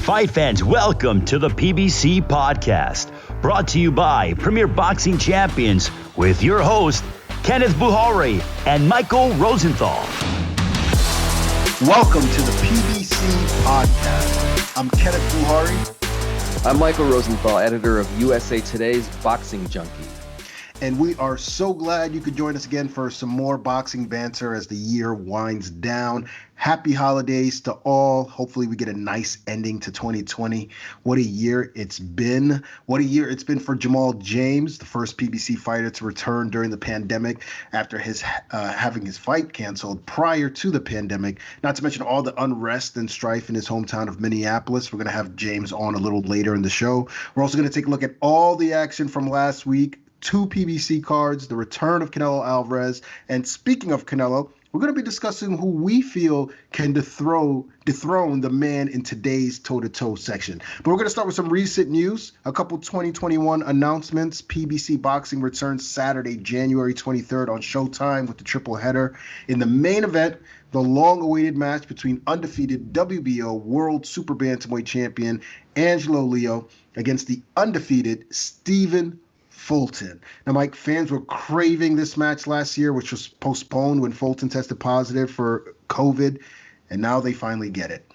Fight fans, welcome to the PBC podcast, brought to you by Premier Boxing Champions with your host, Kenneth Buhari and Michael Rosenthal. Welcome to the PBC podcast. I'm Kenneth Buhari. I'm Michael Rosenthal, editor of USA Today's Boxing Junkie. And we are so glad you could join us again for some more boxing banter as the year winds down. Happy holidays to all. Hopefully we get a nice ending to 2020. What a year it's been. What a year it's been for Jamal James, the first PBC fighter to return during the pandemic after his having his fight canceled prior to the pandemic. Not to mention all the unrest and strife in his hometown of Minneapolis. We're going to have James on a little later in the show. We're also going to take a look at all the action from last week. 2 PBC cards, the return of Canelo Alvarez. And speaking of Canelo, we're going to be discussing who we feel can dethrone the man in today's toe-to-toe section. But we're going to start with some recent news. A couple 2021 announcements. PBC Boxing returns Saturday, January 23rd on Showtime with the triple header. In the main event, the long-awaited match between undefeated WBO World Super Bantamweight Champion Angelo Leo against the undefeated Stephen Fulton. Now, Mike, fans were craving this match last year, which was postponed when Fulton tested positive for COVID, and now they finally get it.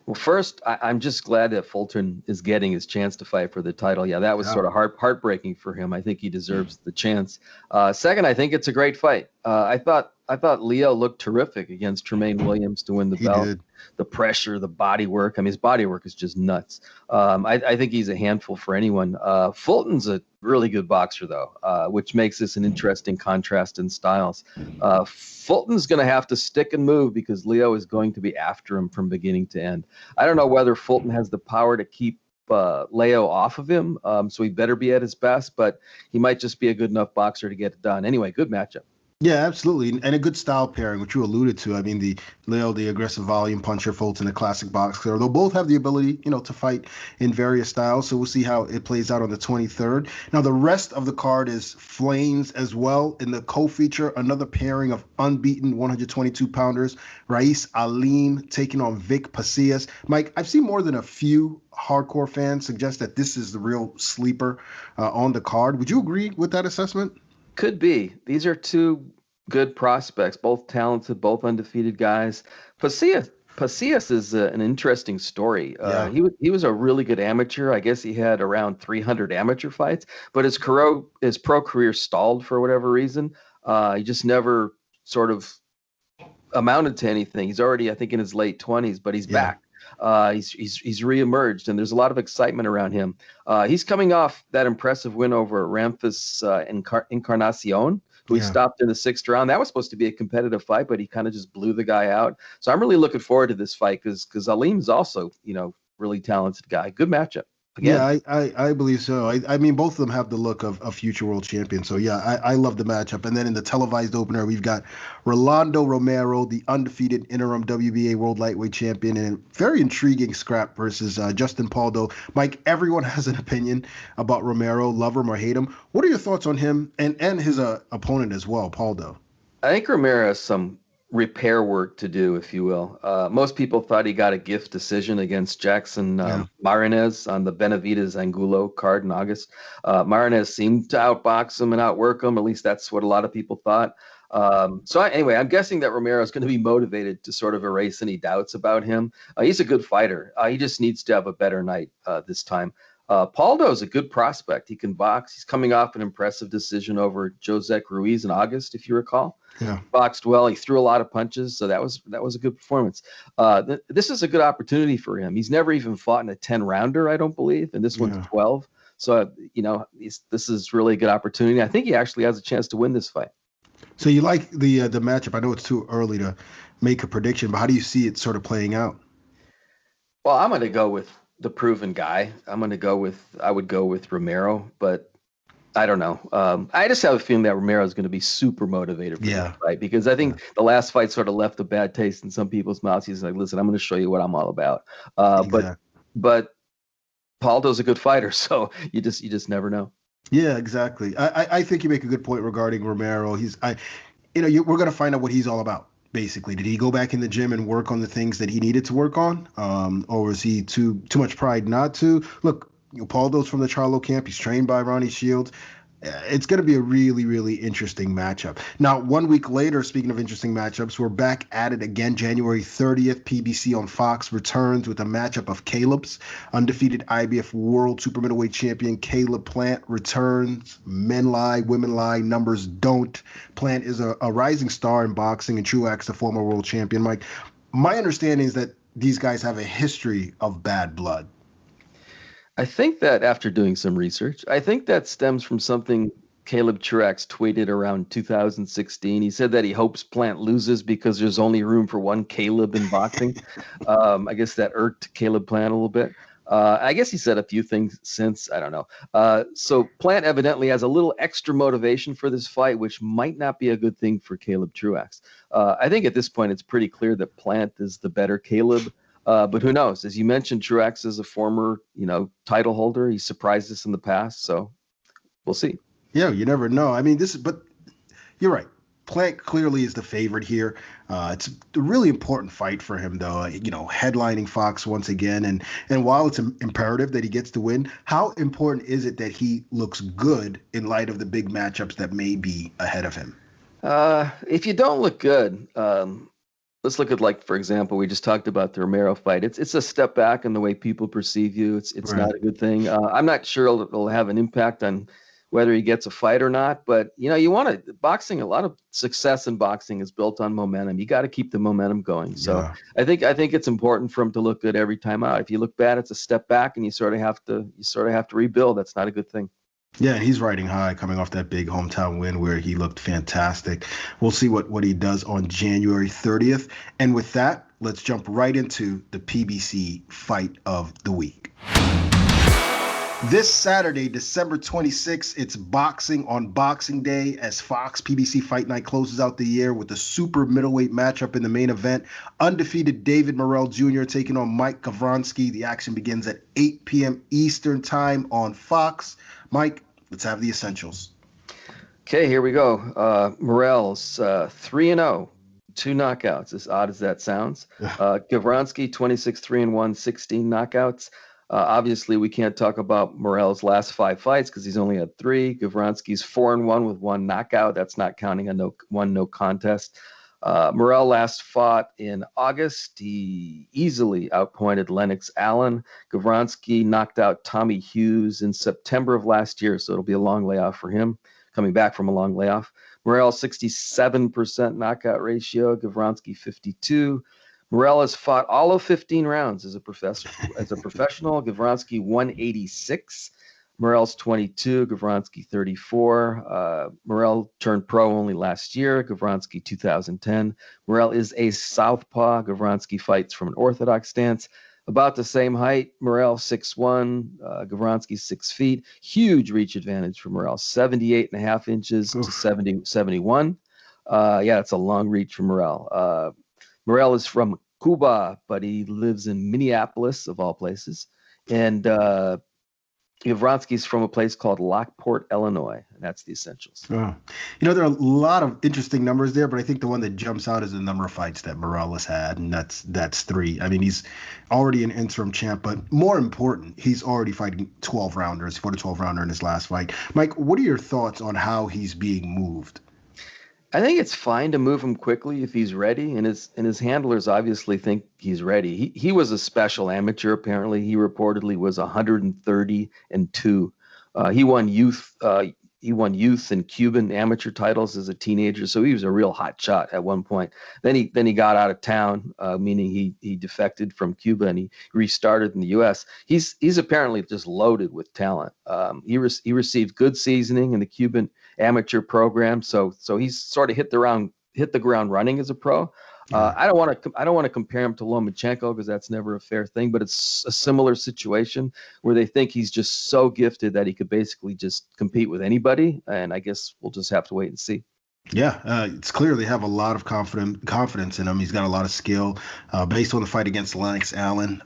Well, first, I'm just glad that Fulton is getting his chance to fight for the title. Yeah, that was sort of heartbreaking for him. I think he deserves the chance. Second, I think it's a great fight. I thought Leo looked terrific against Tremaine Williams to win the belt. Did. The pressure, the body work. I mean, his body work is just nuts. I think he's a handful for anyone. Fulton's a really good boxer, though, which makes this an interesting contrast in styles. Fulton's going to have to stick and move because Leo is going to be after him from beginning to end. I don't know whether Fulton has the power to keep Leo off of him, so he better be at his best, but he might just be a good enough boxer to get it done. Anyway, good matchup. Yeah, absolutely. And a good style pairing, which you alluded to. I mean, the Leo, the aggressive volume puncher, Fulton, the classic boxer. They'll both have the ability, to fight in various styles. So we'll see how it plays out on the 23rd. Now, the rest of the card is flames as well. In the co-feature, another pairing of unbeaten 122-pounders, Rais Alim taking on Vic Pasillas. Mike, I've seen more than a few hardcore fans suggest that this is the real sleeper on the card. Would you agree with that assessment? Could be. These are two good prospects, both talented, both undefeated guys. Pasillas is an interesting story. He was a really good amateur. I guess he had around 300 amateur fights, but his pro career stalled for whatever reason. He just never sort of amounted to anything. He's already, I think, in his late 20s, but he's back. He's reemerged, and there's a lot of excitement around him. He's coming off that impressive win over Ramphis Encarnacion, who he stopped in the 6th round. That was supposed to be a competitive fight, but he kind of just blew the guy out. So I'm really looking forward to this fight because Alim is also, really talented guy. Good matchup. Again. Yeah, I believe so. I mean, both of them have the look of future world champions. So, yeah, I love the matchup. And then in the televised opener, we've got Rolando Romero, the undefeated interim WBA world lightweight champion, and a very intriguing scrap versus Justin Paldo. Mike, everyone has an opinion about Romero, love him or hate him. What are your thoughts on him and his opponent as well, Paldo? I think Romero has some repair work to do, if you will. Most people thought he got a gift decision against Jackson Marinez on the Benavides Angulo card in August. Marinez seemed to outbox him and outwork him. At least that's what a lot of people thought. Anyway, I'm guessing that Romero is going to be motivated to sort of erase any doubts about him. He's a good fighter. He just needs to have a better night this time. Paldo is a good prospect. He can box. He's coming off an impressive decision over Josec Ruiz in August, if you recall. Yeah. Boxed well. He threw a lot of punches, so that was a good performance. This is a good opportunity for him. He's never even fought in a 10-rounder, I don't believe, and this one's 12. So, this is really a good opportunity. I think he actually has a chance to win this fight. So you like the matchup. I know it's too early to make a prediction, but how do you see it sort of playing out? Well, I'm going to go with the proven guy. I would go with Romero, but I don't know. I just have a feeling that Romero is going to be super motivated for this fight because I think the last fight sort of left a bad taste in some people's mouths. He's like, listen, I'm going to show you what I'm all about. But Paldo's a good fighter, so you just never know. Yeah, exactly. I think you make a good point regarding Romero. We're going to find out what he's all about. basically? Did he go back in the gym and work on the things that he needed to work on? Or was he too much pride not to? Look, Pauldo's from the Charlo camp. He's trained by Ronnie Shields. It's going to be a really, really interesting matchup. Now, 1 week later, speaking of interesting matchups, we're back at it again. January 30th, PBC on Fox returns with a matchup of Caleb's. Undefeated IBF World Super Middleweight Champion Caleb Plant returns. Men lie, women lie, numbers don't. Plant is a rising star in boxing, and Truax, the former world champion. Mike, my understanding is that these guys have a history of bad blood. I think that after doing some research, I think that stems from something Caleb Truax tweeted around 2016. He said that he hopes Plant loses because there's only room for one Caleb in boxing. I guess that irked Caleb Plant a little bit. I guess he said a few things since. I don't know. So Plant evidently has a little extra motivation for this fight, which might not be a good thing for Caleb Truax. I think at this point it's pretty clear that Plant is the better Caleb. But who knows? As you mentioned, Truax is a former, title holder. He surprised us in the past, so we'll see. Yeah, you never know. I mean, but you're right. Plant clearly is the favorite here. It's a really important fight for him, though. Headlining Fox once again, and while it's imperative that he gets to win, how important is it that he looks good in light of the big matchups that may be ahead of him? If you don't look good, let's look at, for example, we just talked about the Romero fight. It's a step back in the way people perceive you. It's right. Not a good thing. I'm not sure it'll have an impact on whether he gets a fight or not. But, you want to boxing. A lot of success in boxing is built on momentum. You got to keep the momentum going. So yeah. I think it's important for him to look good every time out. If you look bad, it's a step back, and you sort of have to rebuild. That's not a good thing. Yeah, he's riding high coming off that big hometown win where he looked fantastic. We'll see what he does on January 30th. And with that, let's jump right into the PBC Fight of the Week. This Saturday, December 26th, it's boxing on Boxing Day as Fox PBC Fight Night closes out the year with a super middleweight matchup in the main event. Undefeated David Morrell Jr. taking on Mike Gavronski. The action begins at 8 p.m. Eastern Time on Fox. Mike, let's have the essentials. Okay, here we go. Morrell's 3-0, 2 knockouts, as odd as that sounds. Gavronski, 26-3-1, 16 knockouts. Obviously, we can't talk about Morrell's last 5 fights because he's only had 3. Gavronski's 4-1 with 1 knockout. That's not counting a no contest. Morrell last fought in August. He easily outpointed Lennox Allen. Gavronski knocked out Tommy Hughes in September of last year, so it'll be a long layoff for him, coming back from a long layoff. Morrell, 67% knockout ratio. Gavronski, 52%. Morrell has fought all of 15 rounds as a professional. Gavronski, 186. Morrell's 22, Gavronski 34. Morrell turned pro only last year, Gavronski 2010. Morrell is a southpaw. Gavronski fights from an orthodox stance. About the same height, Morrell 6'1", Gavronski 6 feet. Huge reach advantage for Morrell, 78.5 inches to 71. It's a long reach for Morrell. Morrell is from Cuba, but he lives in Minneapolis, of all places. And Gavronski's from a place called Lockport, Illinois, and that's the essentials. Oh. There are a lot of interesting numbers there, but I think the one that jumps out is the number of fights that Morrell has had, and that's 3. I mean, he's already an interim champ, but more important, he's already fighting 12 rounders. He fought a 12-rounder in his last fight. Mike, what are your thoughts on how he's being moved? I think it's fine to move him quickly if he's ready, and his handlers obviously think he's ready. He was a special amateur, apparently. He reportedly was 130-2. He won youth and Cuban amateur titles as a teenager, so he was a real hot shot at one point. Then he got out of town, meaning he defected from Cuba and he restarted in the U.S. He's apparently just loaded with talent. He received good seasoning in the Cuban amateur program, so he's sort of hit the ground running as a pro. I don't want to compare him to Lomachenko because that's never a fair thing, but it's a similar situation where they think he's just so gifted that he could basically just compete with anybody, and I guess we'll just have to wait and see. Yeah, it's clear they have a lot of confidence in him. He's got a lot of skill. Based on the fight against Lennox Allen,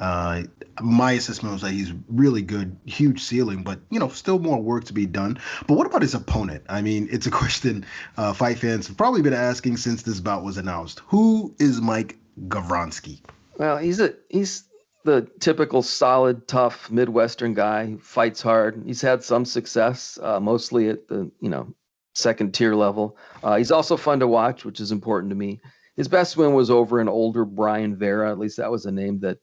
my assessment was that he's really good, huge ceiling, but still more work to be done. But what about his opponent? I mean, it's a question fight fans have probably been asking since this bout was announced. Who is Mike Gavronski? Well, he's the typical solid, tough Midwestern guy who fights hard. He's had some success, mostly at the second tier level. He's also fun to watch, which is important to me. His best win was over an older Brian Vera. At least that was a name that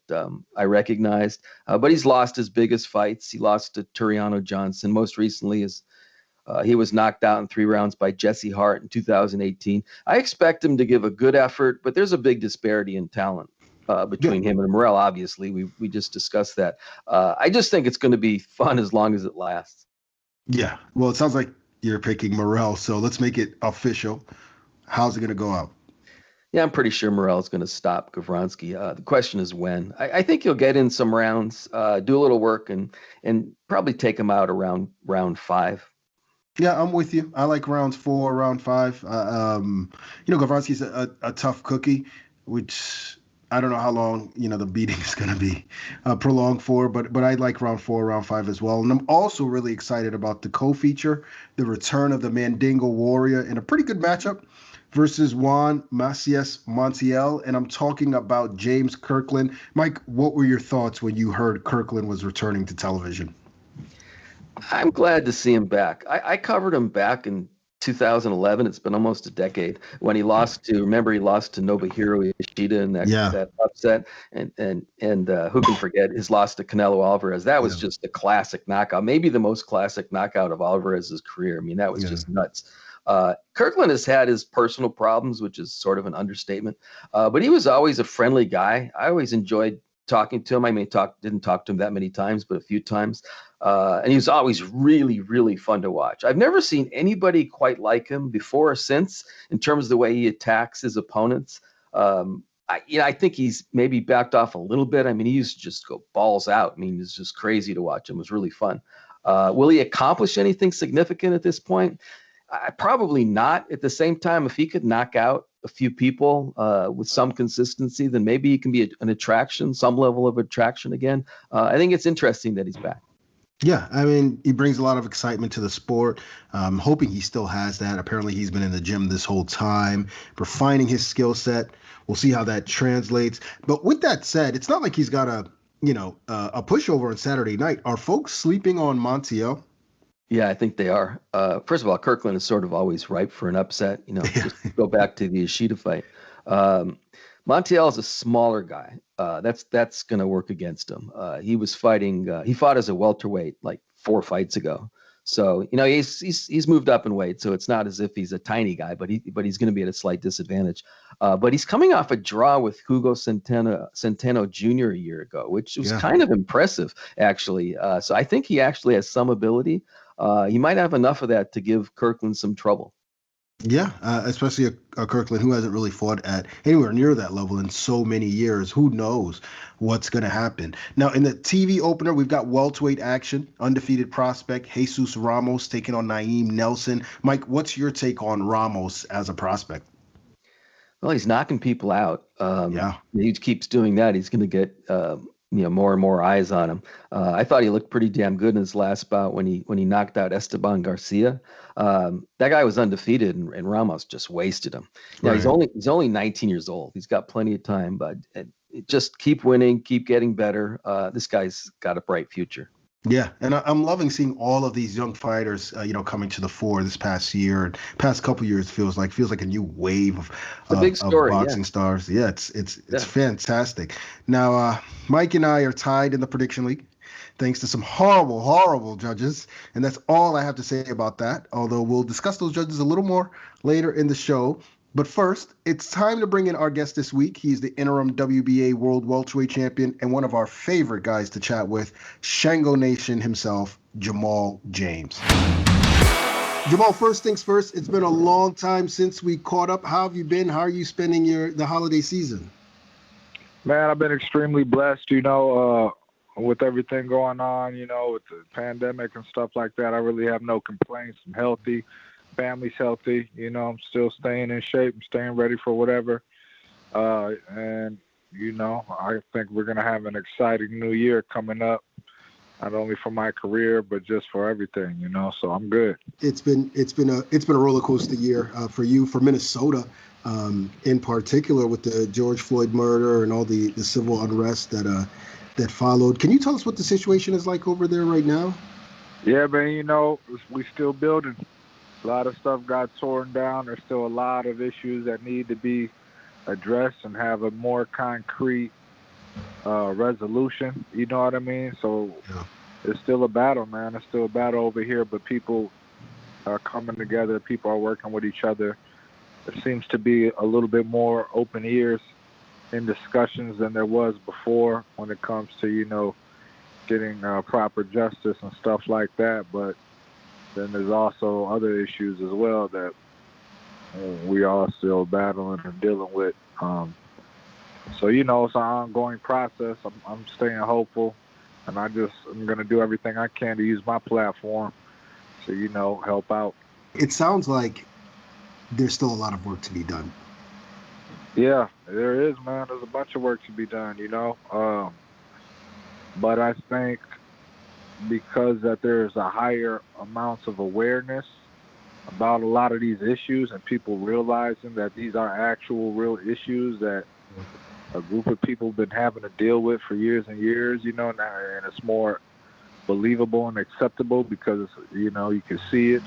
I recognized. But he's lost his biggest fights. He lost to Turiano Johnson. Most recently, he was knocked out in 3 rounds by Jesse Hart in 2018. I expect him to give a good effort, but there's a big disparity in talent between him and Morrell. Obviously, we just discussed that. I just think it's going to be fun as long as it lasts. Yeah, well, it sounds like you're picking Morrell, so let's make it official. How's it going to go out? Yeah, I'm pretty sure Morrell's going to stop Gavronski. The question is when. I think he'll get in some rounds, do a little work, and probably take him out around round 5. Yeah, I'm with you. I like rounds 4, round 5. Gavronski's a tough cookie, which I don't know how long the beating is going to be prolonged for, but I like round 4, round 5 as well. And I'm also really excited about the co-feature, the return of the Mandingo Warrior in a pretty good matchup versus Juan Macias Montiel, and I'm talking about James Kirkland. Mike, what were your thoughts when you heard Kirkland was returning to television? I'm glad to see him back. I covered him back in 2011. It's been almost a decade when he lost to Nobuhiro Yoshida in that upset, and who can forget his loss to Canelo Alvarez? That was just a classic knockout, maybe the most classic knockout of Alvarez's career. I mean, that was just nuts. Kirkland has had his personal problems, which is sort of an understatement, but he was always a friendly guy. I always enjoyed talking to him. I mean, didn't talk to him that many times, but a few times. And he was always really, really fun to watch. I've never seen anybody quite like him before or since in terms of the way he attacks his opponents. I think he's maybe backed off a little bit. I mean, he used to just go balls out. I mean, it's just crazy to watch him. It was really fun. Will he accomplish anything significant at this point? Probably not. At the same time, if he could knock out a few people with some consistency, then maybe he can be an attraction, some level of attraction again. I think it's interesting that he's back. Yeah, I mean, he brings a lot of excitement to the sport. I'm hoping he still has that. Apparently, he's been in the gym this whole time, refining his skill set. We'll see how that translates. But with that said, it's not like he's got a pushover on Saturday night. Are folks sleeping on Montiel? Yeah, I think they are. First of all, Kirkland is sort of always ripe for an upset. Just go back to the Yoshida fight. Montiel is a smaller guy. That's going to work against him. He fought as a welterweight like 4 fights ago. So, he's moved up in weight. So it's not as if he's a tiny guy, but he's going to be at a slight disadvantage. But he's coming off a draw with Hugo Centeno Jr. a year ago, which was kind of impressive, actually. So I think he actually has some ability. He might have enough of that to give Kirkland some trouble. Yeah, especially a Kirkland who hasn't really fought at anywhere near that level in so many years. Who knows what's going to happen? Now, in the TV opener, we've got welterweight action. Undefeated prospect Jesus Ramos taking on Naeem Nelson. Mike, what's your take on Ramos as a prospect? Well, he's knocking people out. He keeps doing that. He's going to get more and more eyes on him. I thought he looked pretty damn good in his last bout when he knocked out Esteban Garcia. That guy was undefeated, and Ramos just wasted him. Now he's only 19 years old. He's got plenty of time, but just keep winning, keep getting better. This guy's got a bright future. Yeah, and I'm loving seeing all of these young fighters, coming to the fore this past year and past couple years. Feels like a new wave of boxing stars. Yeah, it's fantastic. Now, Mike and I are tied in the prediction league, thanks to some horrible, horrible judges, and that's all I have to say about that. Although we'll discuss those judges a little more later in the show. But first, it's time to bring in our guest this week. He's the interim WBA World Welterweight Champion and one of our favorite guys to chat with, Shango Nation himself, Jamal James. Jamal, first things first, it's been a long time since we caught up. How have you been? How are you spending the holiday season? Man, I've been extremely blessed, with everything going on, with the pandemic and stuff like that. I really have no complaints. I'm healthy. family's healthy. You know, I'm still staying in shape. I'm staying ready for whatever. And, you know, I think we're going to have an exciting new year coming up, not only for my career, but just for everything, you know, so I'm good. It's been a roller coaster year for you, for Minnesota in particular, with the George Floyd murder and all the civil unrest that followed. Can you tell us what the situation is like over there right now? Yeah, man, you know, we still building. A lot of stuff got torn down. There's still a lot of issues that need to be addressed and have a more concrete resolution. You know what I mean? So Yeah. It's still a battle, man. It's still a battle over here, but people are coming together. People are working with each other. There seems to be a little bit more open ears in discussions than there was before when it comes to, you know, getting proper justice and stuff like that. But then there's also other issues as well that we are still battling and dealing with. So, you know, it's an ongoing process. I'm staying hopeful, and I'm going to do everything I can to use my platform to, you know, help out. It sounds like there's still a lot of work to be done. Yeah, there is, man. There's a bunch of work to be done, you know. But I think because that there's a higher amounts of awareness about a lot of these issues and people realizing that these are actual real issues that a group of people have been having to deal with for years and years, you know, now, and it's more believable and acceptable because, you know, you can see it.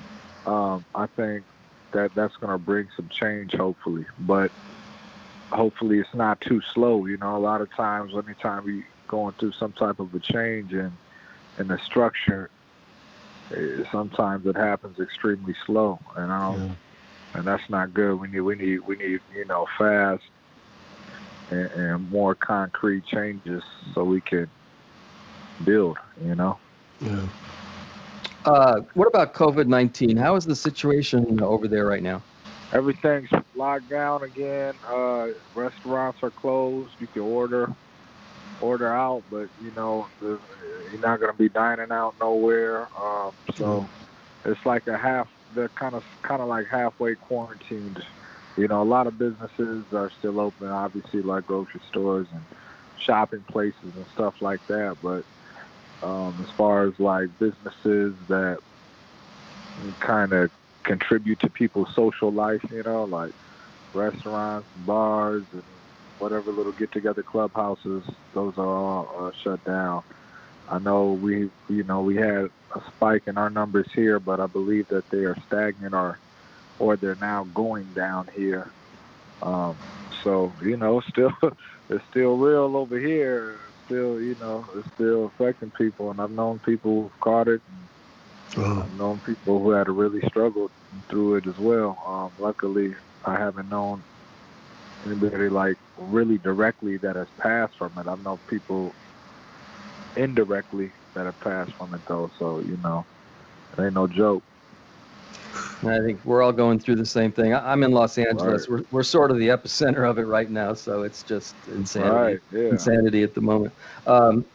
I think that's going to bring some change, hopefully. But hopefully it's not too slow. You know, a lot of times, anytime we going through some type of a change in the structure, sometimes it happens extremely slow, and that's not good. We need you know, fast and more concrete changes so we can build. You know. Yeah. What about COVID-19? How is the situation over there right now? Everything's locked down again. Restaurants are closed. You can order out, but you know you're not going to be dining out nowhere. So it's like they're kind of like halfway quarantined. You know, a lot of businesses are still open, obviously, like grocery stores and shopping places and stuff like that. But as far as like businesses that kind of contribute to people's social life, you know, like restaurants, bars, and whatever little get-together clubhouses, those are all shut down. I know we had a spike in our numbers here, but I believe that they are stagnant or they're now going down here. So, you know, it's still real over here. Still, you know, it's still affecting people, and I've known people who've caught it. I've known people who had really struggled through it as well. Luckily, I haven't known anybody like really directly that has passed from it. I've known people indirectly that have passed from it, though. So, you know, it ain't no joke. I think we're all going through the same thing. I'm in Los Angeles. Right. We're sort of the epicenter of it right now, so it's just insanity. Right, yeah. Insanity at the moment.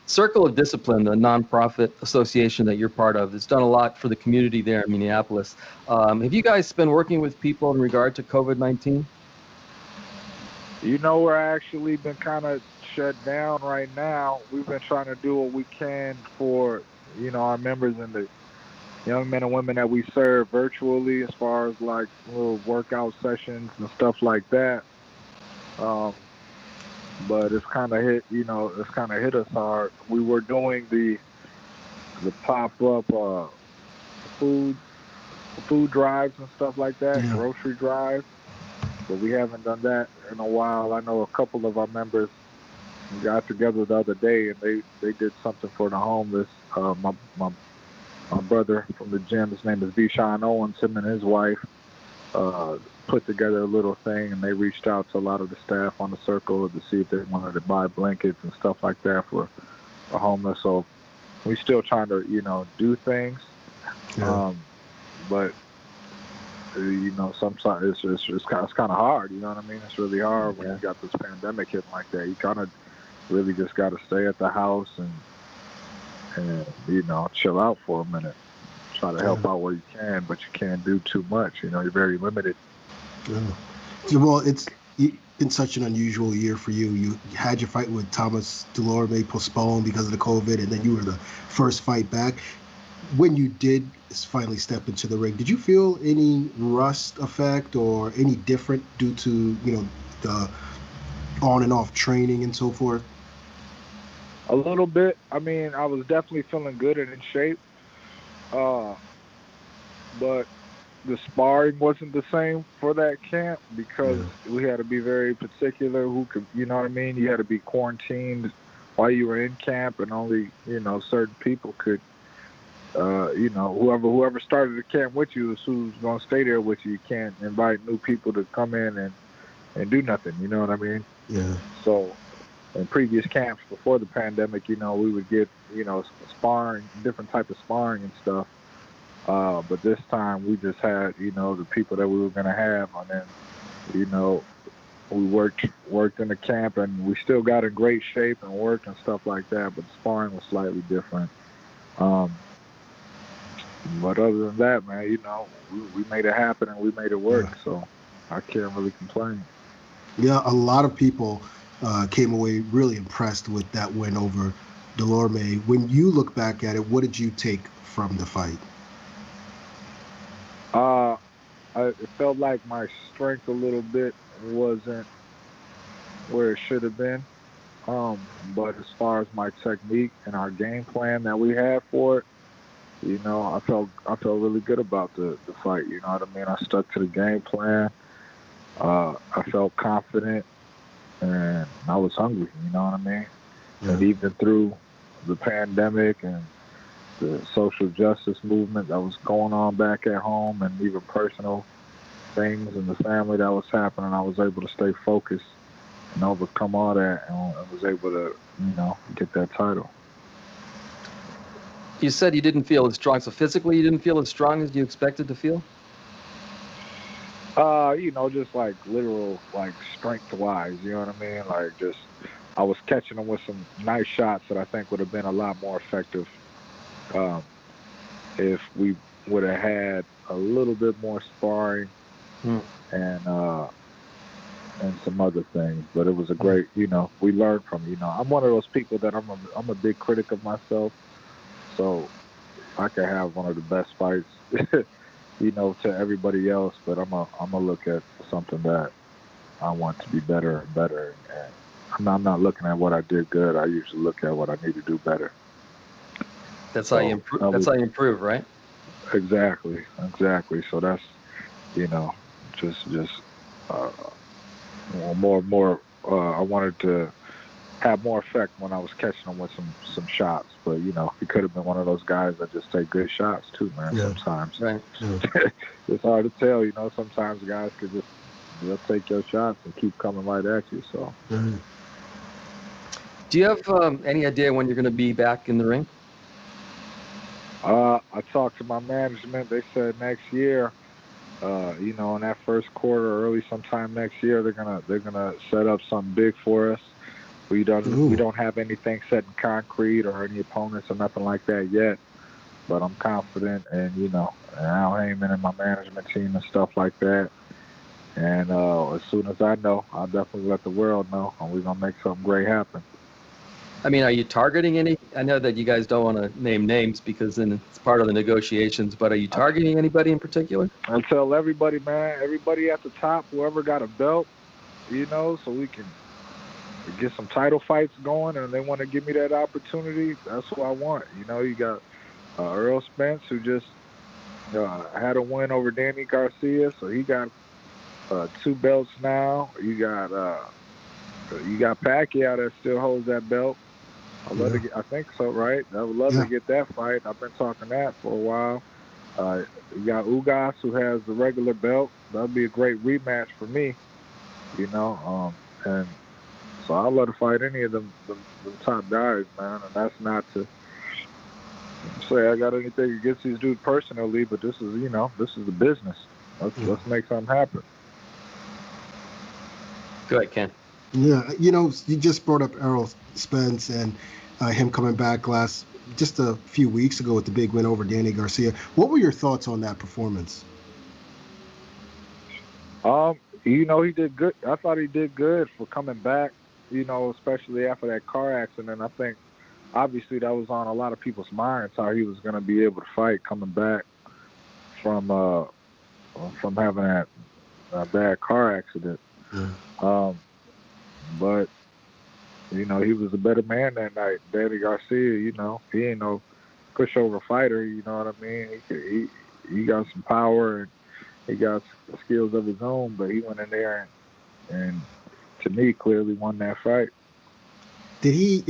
Circle of Discipline, the nonprofit association that you're part of, has done a lot for the community there in Minneapolis. Have you guys been working with people in regard to COVID-19? You know, we're actually been kind of shut down right now. We've been trying to do what we can for, you know, our members and the young men and women that we serve virtually, as far as like little workout sessions and stuff like that. But it's kind of hit us hard. We were doing the pop-up food drives and stuff like that, grocery drives, but we haven't done that in a while. I know a couple of our members got together the other day and they did something for the homeless. My brother from the gym, his name is Vishawn Owens, him and his wife put together a little thing, and they reached out to a lot of the staff on the circle to see if they wanted to buy blankets and stuff like that for homeless. So we're still trying to, you know, do things. But, you know, sometimes it's kind of hard, you know what I mean? It's really hard when you got this pandemic hitting like that. You kind of really just got to stay at the house and, you know, chill out for a minute. try to help out where you can, but you can't do too much. You know, you're very limited. Yeah. Jamal, it's been such an unusual year for you. You had your fight with Thomas Delorme postponed because of the COVID, and then you were the first fight back. When you did finally step into the ring, did you feel any rust effect or any different due to, the on and off training and so forth? A little bit. I mean, I was definitely feeling good and in shape. But the sparring wasn't the same for that camp because we had to be very particular who could, you know what I mean? You had to be quarantined while you were in camp, and only, certain people could, whoever started the camp with you is who's going to stay there with you. You can't invite new people to come in and do nothing, you know what I mean? Yeah. So in previous camps before the pandemic, we would get, sparring, different type of sparring and stuff. But this time we just had, the people that we were going to have. And then, we worked in the camp, and we still got in great shape and worked and stuff like that. But sparring was slightly different. But other than that, man, we made it happen and we made it work. Yeah. So I can't really complain. Yeah, a lot of people came away really impressed with that win over Delorme. When you look back at it, what did you take from the fight? It felt like my strength a little bit wasn't where it should have been. But as far as my technique and our game plan that we had for it, I felt really good about the fight. You know what I mean? I stuck to the game plan. I felt confident, and I was hungry. You know what I mean? Yeah. And even through the pandemic and the social justice movement that was going on back at home, and even personal things in the family that was happening, I was able to stay focused and overcome all that, and I was able to, get that title. You said you didn't feel as strong, so physically you didn't feel as strong as you expected to feel? Just like literal, like strength-wise, you know what I mean? Like just, I was catching them with some nice shots that I think would have been a lot more effective if we would have had a little bit more sparring and some other things. But it was a great, we learned from, I'm one of those people that I'm a big critic of myself. So I could have one of the best fights, to everybody else, but I'm gonna look at something that I want to be better and better. And I'm not looking at what I did good. I usually look at what I need to do better. That's how you improve. That's how you improve, right? Exactly. So that's, just more. I wanted to have more effect when I was catching them with some shots, but he could have been one of those guys that just take good shots too, man. Yeah. Sometimes, right. It's hard to tell. Sometimes guys could just they'll take your shots and keep coming right at you. So, do you have any idea when you're going to be back in the ring? I talked to my management. They said next year. In that first quarter, early sometime next year, they're gonna set up something big for us. We don't have anything set in concrete or any opponents or nothing like that yet, but I'm confident, and Al Heyman and my management team and stuff like that. And as soon as I know, I'll definitely let the world know, and we're gonna make something great happen. I mean, are you targeting any? I know that you guys don't want to name names because then it's part of the negotiations, but are you targeting anybody in particular? I tell everybody, man, everybody at the top, whoever got a belt, so we can get some title fights going, and they want to give me that opportunity, that's what I want. You got Earl Spence, who just had a win over Danny Garcia, so he got 2 belts now. You got Pacquiao that still holds that belt. I think so, right? I would love to get that fight. I've been talking that for a while. You got Ugas, who has the regular belt. That'd be a great rematch for me, and so I'll let her fight any of them top guys, man. And that's not to say I got anything against these dudes personally, but this is the business. Let's make something happen. Go ahead, Ken. Yeah, you just brought up Errol Spence and him coming back last just a few weeks ago with the big win over Danny Garcia. What were your thoughts on that performance? He did good. I thought he did good for coming back, especially after that car accident. I think obviously that was on a lot of people's minds, how he was going to be able to fight coming back from having that bad car accident. Yeah. But he was a better man that night. Danny Garcia, he ain't no pushover fighter. You know what I mean? He got some power and he got skills of his own, but he went in there and to me, clearly won that fight. Did he,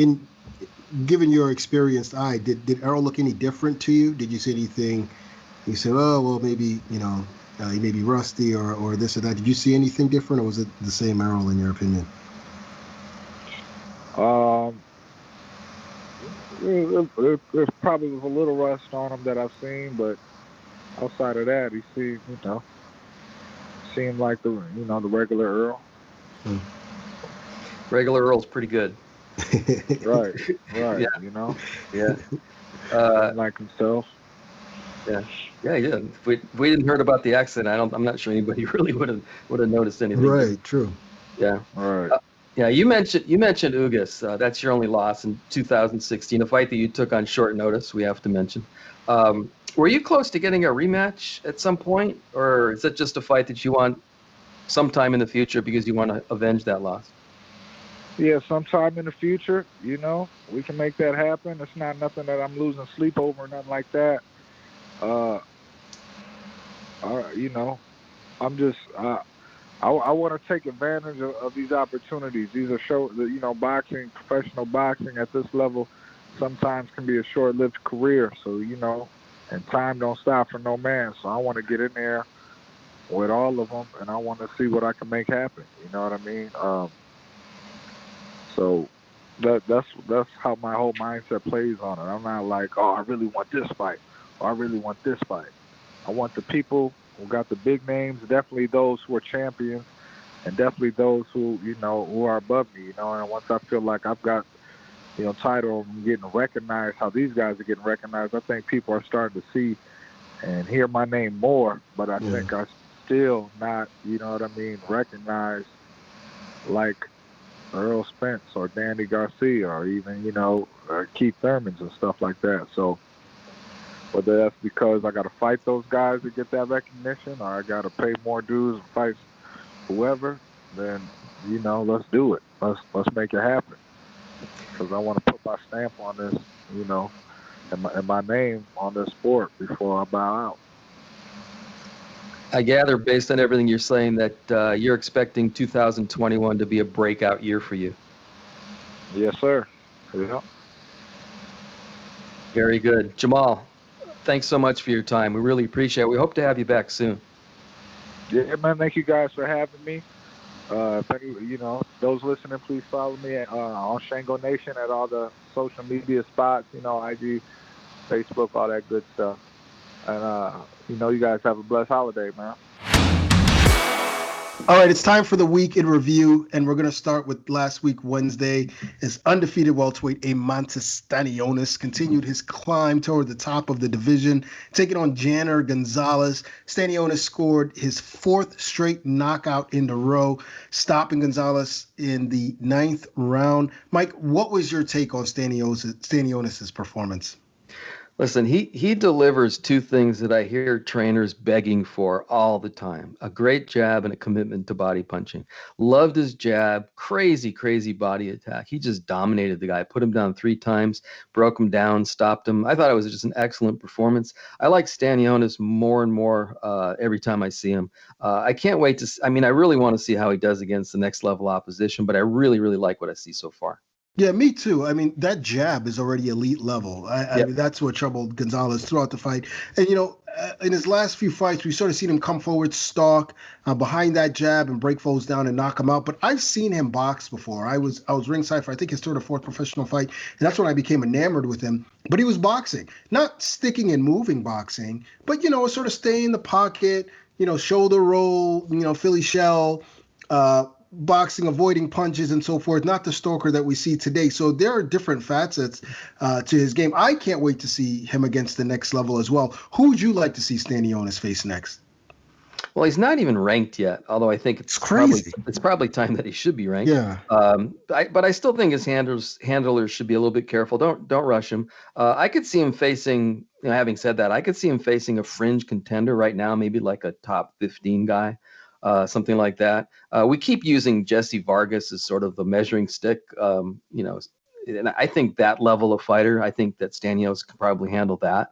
given your experienced eye, did Errol look any different to you? Did you see anything? You said, oh, well, maybe, he may be rusty or this or that. Did you see anything different, or was it the same Errol in your opinion? It probably was a little rust on him that I've seen, but outside of that, he seemed like the regular Earl. Regular Earl's pretty good. Right. Yeah. Yeah. Like himself. Yeah, he did. If we didn't heard about the accident, I'm not sure anybody really would have noticed anything. Right. True. Yeah. All right. Yeah, you mentioned Ugas. That's your only loss in 2016, a fight that you took on short notice. We have to mention. Were you close to getting a rematch at some point, or is it just a fight that you want sometime in the future because you want to avenge that loss? Yeah, sometime in the future, we can make that happen. It's not nothing that I'm losing sleep over or nothing like that. I'm just I want to take advantage of these opportunities. These are boxing, professional boxing at this level sometimes can be a short-lived career. So, and time don't stop for no man. So I want to get in there with all of them, and I want to see what I can make happen. You know what I mean? So that's how my whole mindset plays on it. I'm not like, oh, I really want this fight, or I really want this fight. I want the people who got the big names, definitely those who are champions, and definitely those who are above me. And once I feel like I've got title, I'm getting recognized, how these guys are getting recognized, I think people are starting to see and hear my name more. But I think I still not, recognized like Earl Spence or Danny Garcia or even, Keith Thurmans and stuff like that. So whether that's because I got to fight those guys to get that recognition, or I got to pay more dues and fight whoever, then, let's do it. Let's make it happen. Because I want to put my stamp on this, and my name on this sport before I bow out. I gather, based on everything you're saying, that you're expecting 2021 to be a breakout year for you. Yes, sir. Yeah. Very good. Jamal, thanks so much for your time. We really appreciate it. We hope to have you back soon. Yeah, man. Thank you guys for having me. Those listening, please follow me on Shango Nation at all the social media spots, IG, Facebook, all that good stuff. And, you guys have a blessed holiday, man. All right, it's time for the week in review, and we're going to start with last week, Wednesday, as undefeated welterweight Eimantas Stanionis continued his climb toward the top of the division, taking on Janner Gonzalez. Stanionis scored his fourth straight knockout in a row, stopping in the 9th round. Mike, what was your take on Stanionis' performance? Listen, he delivers two things that I hear trainers begging for all the time: a great jab and a commitment to body punching. Loved his jab, crazy body attack. He just dominated the guy, put him down 3 times, broke him down, stopped him. I thought it was just an excellent performance. I like Stanionis more and more every time I see him. I can't wait I really want to see how he does against the next level opposition, but I really like what I see so far. Yeah, me too. That jab is already elite level. I mean, that's what troubled Gonzalez throughout the fight. And, in his last few fights, we sort of seen him come forward, stalk behind that jab and break foes down and knock him out. But I've seen him box before. I was ringside for, I think, his 3rd or 4th professional fight. And that's when I became enamored with him. But he was boxing, not sticking and moving boxing, but, sort of stay in the pocket, shoulder roll, Philly shell, boxing, avoiding punches and so forth, not the stalker that we see today. So there are different facets to his game. I can't wait to see him against the next level as well. Who would you like to see Stanionis face next? Well, he's not even ranked yet, although I think it's crazy. It's probably time that he should be ranked. Yeah. But I still think his handlers should be a little bit careful. Don't rush him. I could see him facing. Having said that, I could see him facing a fringe contender right now, maybe like a top 15 guy, something like that. We keep using Jesse Vargas as sort of the measuring stick. And I think that level of fighter, I think that Stanionis can probably handle that.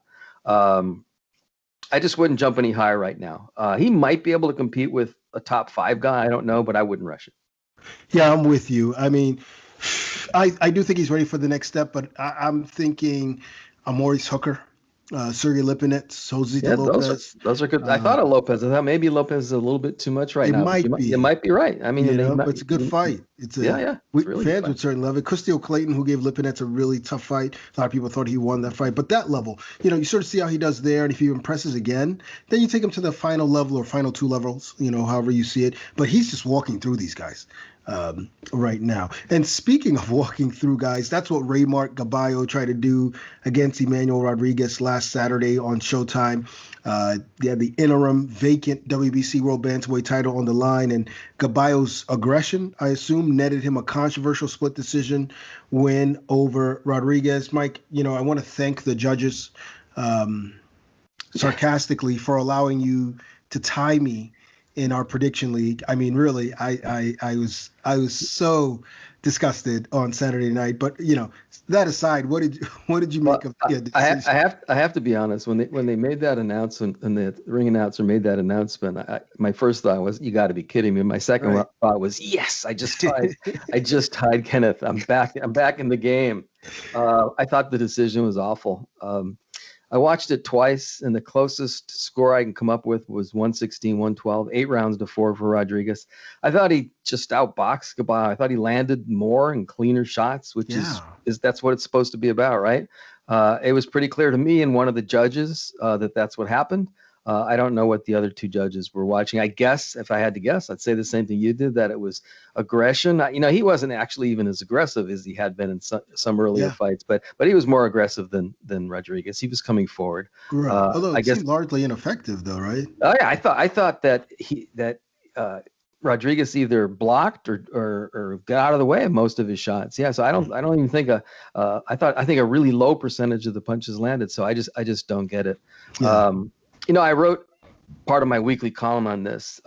I just wouldn't jump any higher right now. He might be able to compete with a top 5 guy. I don't know, but I wouldn't rush it. Yeah, I'm with you. I mean, I do think he's ready for the next step, but I'm thinking Maurice Hooker, Sergey Lipinets, José Lopez. Those are good. I thought of Lopez. I thought maybe Lopez is a little bit too much now. You might be right. I mean, but it's a good fight. Really fans would certainly love it. Christio Clayton, who gave Lipinets a really tough fight. A lot of people thought he won that fight. But that level, you sort of see how he does there. And if he impresses again, then you take him to the final level or final 2 levels, however you see it. But he's just walking through these guys right now. And speaking of walking through guys, that's what Raymark Gaballo tried to do against Emmanuel Rodriguez last Saturday on Showtime. They had the interim vacant WBC World Bantamweight title on the line, and Gaballo's aggression, I assume, netted him a controversial split decision win over Rodriguez. Mike, I want to thank the judges sarcastically for allowing you to tie me in our prediction league. I mean, really, I was so disgusted on Saturday night. But that aside, what did you make of? I have to be honest. When they made that announcement and the ring announcer made that announcement, my first thought was, you got to be kidding me. My second thought was, yes, I just tied Kenneth. I'm back in the game. I thought the decision was awful. I watched it twice, and the closest score I can come up with was 116-112, 8 rounds to 4 for Rodriguez. I thought he just outboxed Gaballo. I thought he landed more and cleaner shots, which is that's what it's supposed to be about, right? It was pretty clear to me and one of the judges that's what happened. I don't know what the other 2 judges were watching. I guess if I had to guess, I'd say the same thing you did, that it was aggression. He wasn't actually even as aggressive as he had been in some earlier fights, but he was more aggressive than Rodriguez. He was coming forward. Right. Although it seemed largely ineffective, though, right? Oh yeah, I thought that Rodriguez either blocked or got out of the way of most of his shots. Yeah, so I don't even think I think a really low percentage of the punches landed. So I just don't get it. Yeah. I wrote part of my weekly column on this.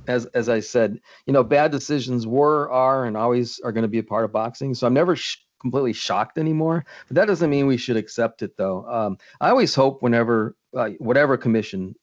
As I said, bad decisions are, and always are going to be a part of boxing. So I'm never completely shocked anymore. But that doesn't mean we should accept it, though. I always hope whenever whatever commission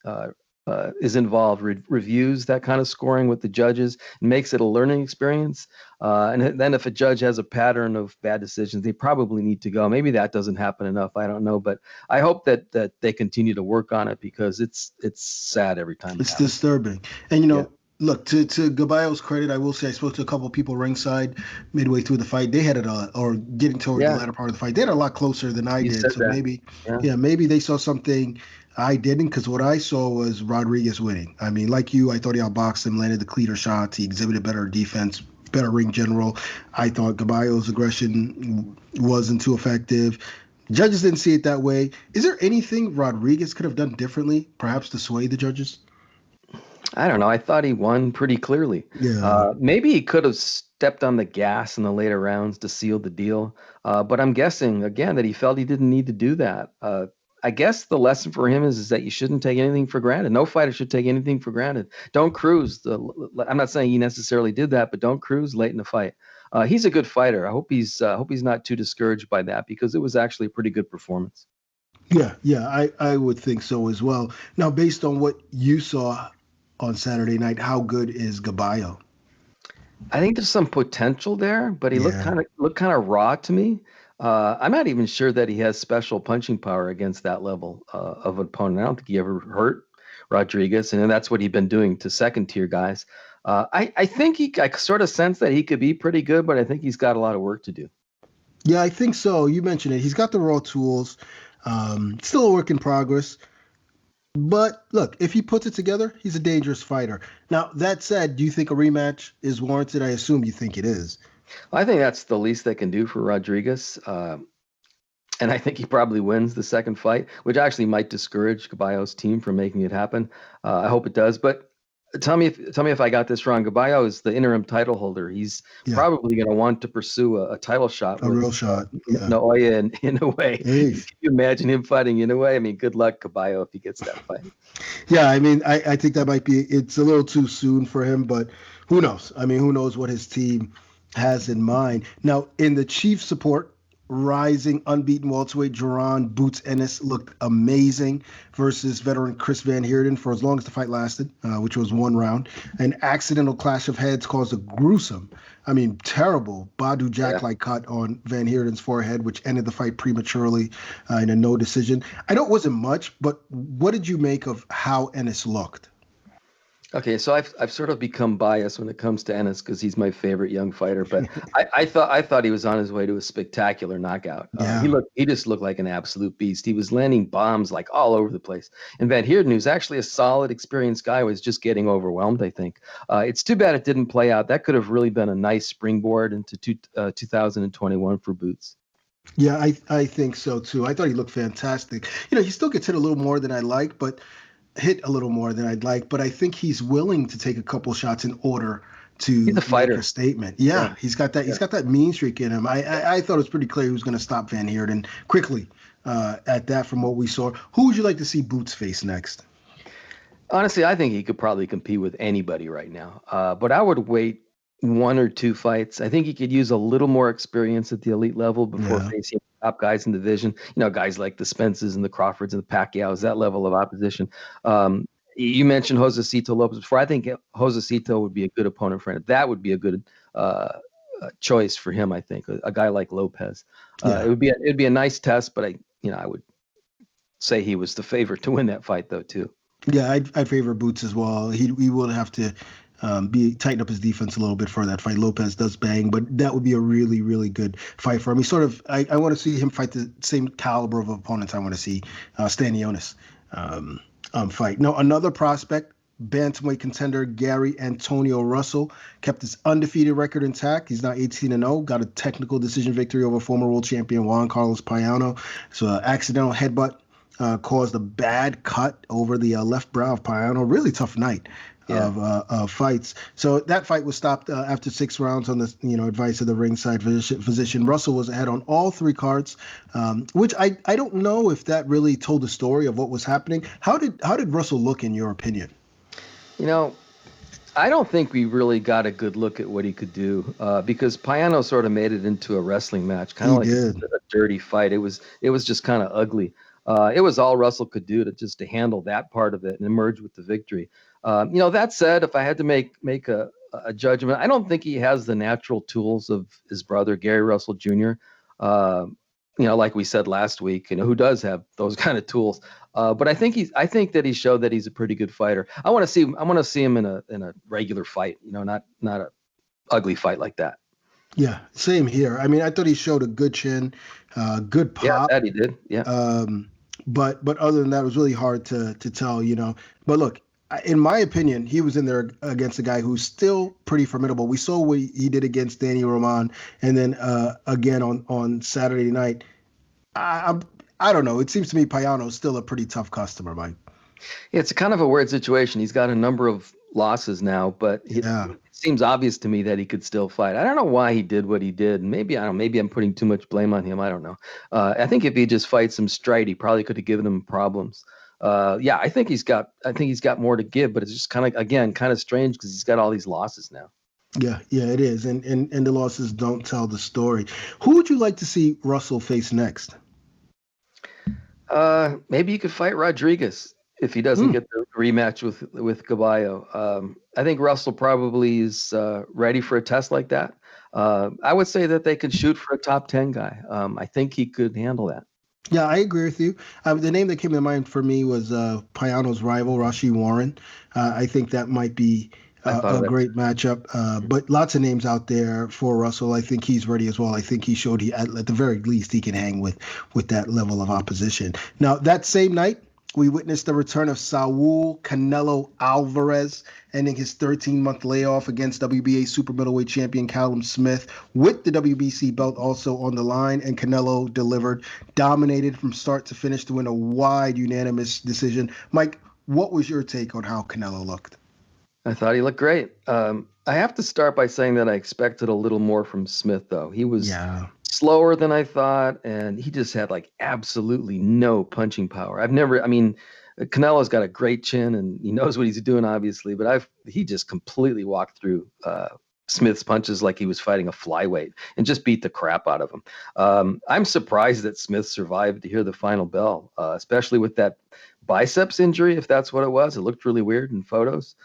is involved reviews that kind of scoring with the judges and makes it a learning experience. And then if a judge has a pattern of bad decisions, they probably need to go. Maybe that doesn't happen enough. I don't know, but I hope that they continue to work on it, because it's sad every time. It's disturbing. And look, to Gaballo's credit, I will say I spoke to a couple of people ringside midway through the fight. They had it, or getting toward the latter part of the fight, they had it a lot closer than I did. So maybe they saw something I didn't, because what I saw was Rodriguez winning. I mean, like you, I thought he outboxed him, landed the cleaner shots. He exhibited better defense, better ring general. I thought Gaballo's aggression wasn't too effective. Judges didn't see it that way. Is there anything Rodriguez could have done differently, perhaps to sway the judges? I don't know. I thought he won pretty clearly. Yeah. Maybe he could have stepped on the gas in the later rounds to seal the deal. But I'm guessing, again, that he felt he didn't need to do that. I guess the lesson for him is that you shouldn't take anything for granted. No fighter should take anything for granted. Don't cruise. I'm not saying he necessarily did that, but don't cruise late in the fight. He's a good fighter. I hope he's not too discouraged by that, because it was actually a pretty good performance. Yeah, I would think so as well. Now, based on what you saw on Saturday night, how good is Gaballo? I think there's some potential there, but he looked kind of raw to me. I'm not even sure that he has special punching power against that level of an opponent. I don't think he ever hurt Rodriguez, and that's what he'd been doing to second-tier guys. I think I sort of sense that he could be pretty good, but I think he's got a lot of work to do. Yeah, I think so. You mentioned it. He's got the raw tools. Still a work in progress. But look, if he puts it together, he's a dangerous fighter. Now, that said, do you think a rematch is warranted? I assume you think it is. I think that's the least they can do for Rodriguez. And I think he probably wins the second fight, which actually might discourage Caballo's team from making it happen. I hope it does. But tell me if I got this wrong. Caballo is the interim title holder. He's probably going to want to pursue a title shot. A real shot. Yeah. Naoya in a way. Hey. Can you imagine him fighting in a way? I mean, good luck, Caballo, if he gets that fight. Yeah, I mean, I think that might be, it's a little too soon for him, but who knows? I mean, who knows what his team has in mind. Now, in the chief support, rising unbeaten welterweight Jaron Boots Ennis looked amazing versus veteran Chris Van Heerden for as long as the fight lasted, which was 1 round. An accidental clash of heads caused a gruesome, terrible Badu Jack-like cut on Van Heerden's forehead, which ended the fight prematurely in a no decision. I know it wasn't much, but what did you make of how Ennis looked? Okay, so I've sort of become biased when it comes to Ennis because he's my favorite young fighter. But I thought he was on his way to a spectacular knockout. He just looked like an absolute beast. He was landing bombs like all over the place. And Van Heerden, who's actually a solid, experienced guy, was just getting overwhelmed. I think it's too bad it didn't play out. That could have really been a nice springboard into 2021 for Boots. Yeah, I think so too. I thought he looked fantastic. He still gets hit a little more than I like, but. Hit a little more than I'd like, but I think he's willing to take a couple shots in order to make a statement. Yeah, he's got that. He's got that mean streak in him. I thought it was pretty clear he was going to stop Van Heerden quickly at that from what we saw. Who would you like to see Boots face next? Honestly, I think he could probably compete with anybody right now, but I would wait 1 or 2 fights. I think he could use a little more experience at the elite level before facing top guys in the division. Guys like the Spences and the Crawfords and the Pacquiaos, that level of opposition. You mentioned Josecito Lopez before. I think Josecito would be a good opponent for him. That would be a good choice for him. I think a guy like Lopez. It'd be a nice test, but I would say he was the favorite to win that fight though too. Yeah, I favor Boots as well. He will have to. Tighten up his defense a little bit for that fight. Lopez does bang, but that would be a really, really good fight for him. I want to see him fight the same caliber of opponents I want to see Stanionis fight. Now, another prospect, bantamweight contender Gary Antonio Russell, kept his undefeated record intact. He's now 18-0, got a technical decision victory over former world champion Juan Carlos Payano. So accidental headbutt caused a bad cut over the left brow of Payano. Really tough night. Of fights. So that fight was stopped after 6 rounds on the advice of the ringside physician. Russell was ahead on all 3 cards, which I don't know if that really told the story of what was happening. How did Russell look in your opinion? I don't think we really got a good look at what he could do because Payano sort of made it into a wrestling match, kind of like a dirty fight. It was just kind of ugly. It was all Russell could do to handle that part of it and emerge with the victory. That said, if I had to make a judgment, I don't think he has the natural tools of his brother, Gary Russell Jr. Like we said last week, who does have those kind of tools. But I think that he showed that he's a pretty good fighter. I want to see him in a regular fight, not a ugly fight like that. Yeah, same here. I mean, I thought he showed a good chin, good pop. Yeah, that he did. Yeah. But other than that, it was really hard to tell, But look, in my opinion, he was in there against a guy who's still pretty formidable. We saw what he did against Danny Roman, and then again on Saturday night. I don't know. It seems to me Payano's still a pretty tough customer, Mike. Yeah, it's kind of a weird situation. He's got a number of losses now, but it seems obvious to me that he could still fight. I don't know why he did what he did. Maybe I'm putting too much blame on him. I don't know. I think if he just fights him straight, he probably could have given him problems. I think he's got more to give, but it's just kind of strange because he's got all these losses now. Yeah, it is. And the losses don't tell the story. Who would you like to see Russell face next? Maybe you could fight Rodriguez if he doesn't get the rematch with Caballo. I think Russell probably is ready for a test like that. I would say that they could shoot for a top 10 guy. I think he could handle that. Yeah, I agree with you. The name that came to mind for me was Payano's rival, Rashid Warren. I think that might be a great matchup. But lots of names out there for Russell. I think he's ready as well. I think he showed at the very least he can hang with that level of opposition. Now, that same night, we witnessed the return of Saul Canelo Alvarez, ending his 13-month layoff against WBA super middleweight champion Callum Smith, with the WBC belt also on the line. And Canelo delivered, dominated from start to finish to win a wide unanimous decision. Mike, what was your take on how Canelo looked? I thought he looked great. I have to start by saying that I expected a little more from Smith, though. He was slower than I thought, and he just had like absolutely no punching power. Canelo's got a great chin, and he knows what he's doing, obviously, but he just completely walked through Smith's punches like he was fighting a flyweight and just beat the crap out of him. I'm surprised that Smith survived to hear the final bell, especially with that biceps injury, if that's what it was. It looked really weird in photos.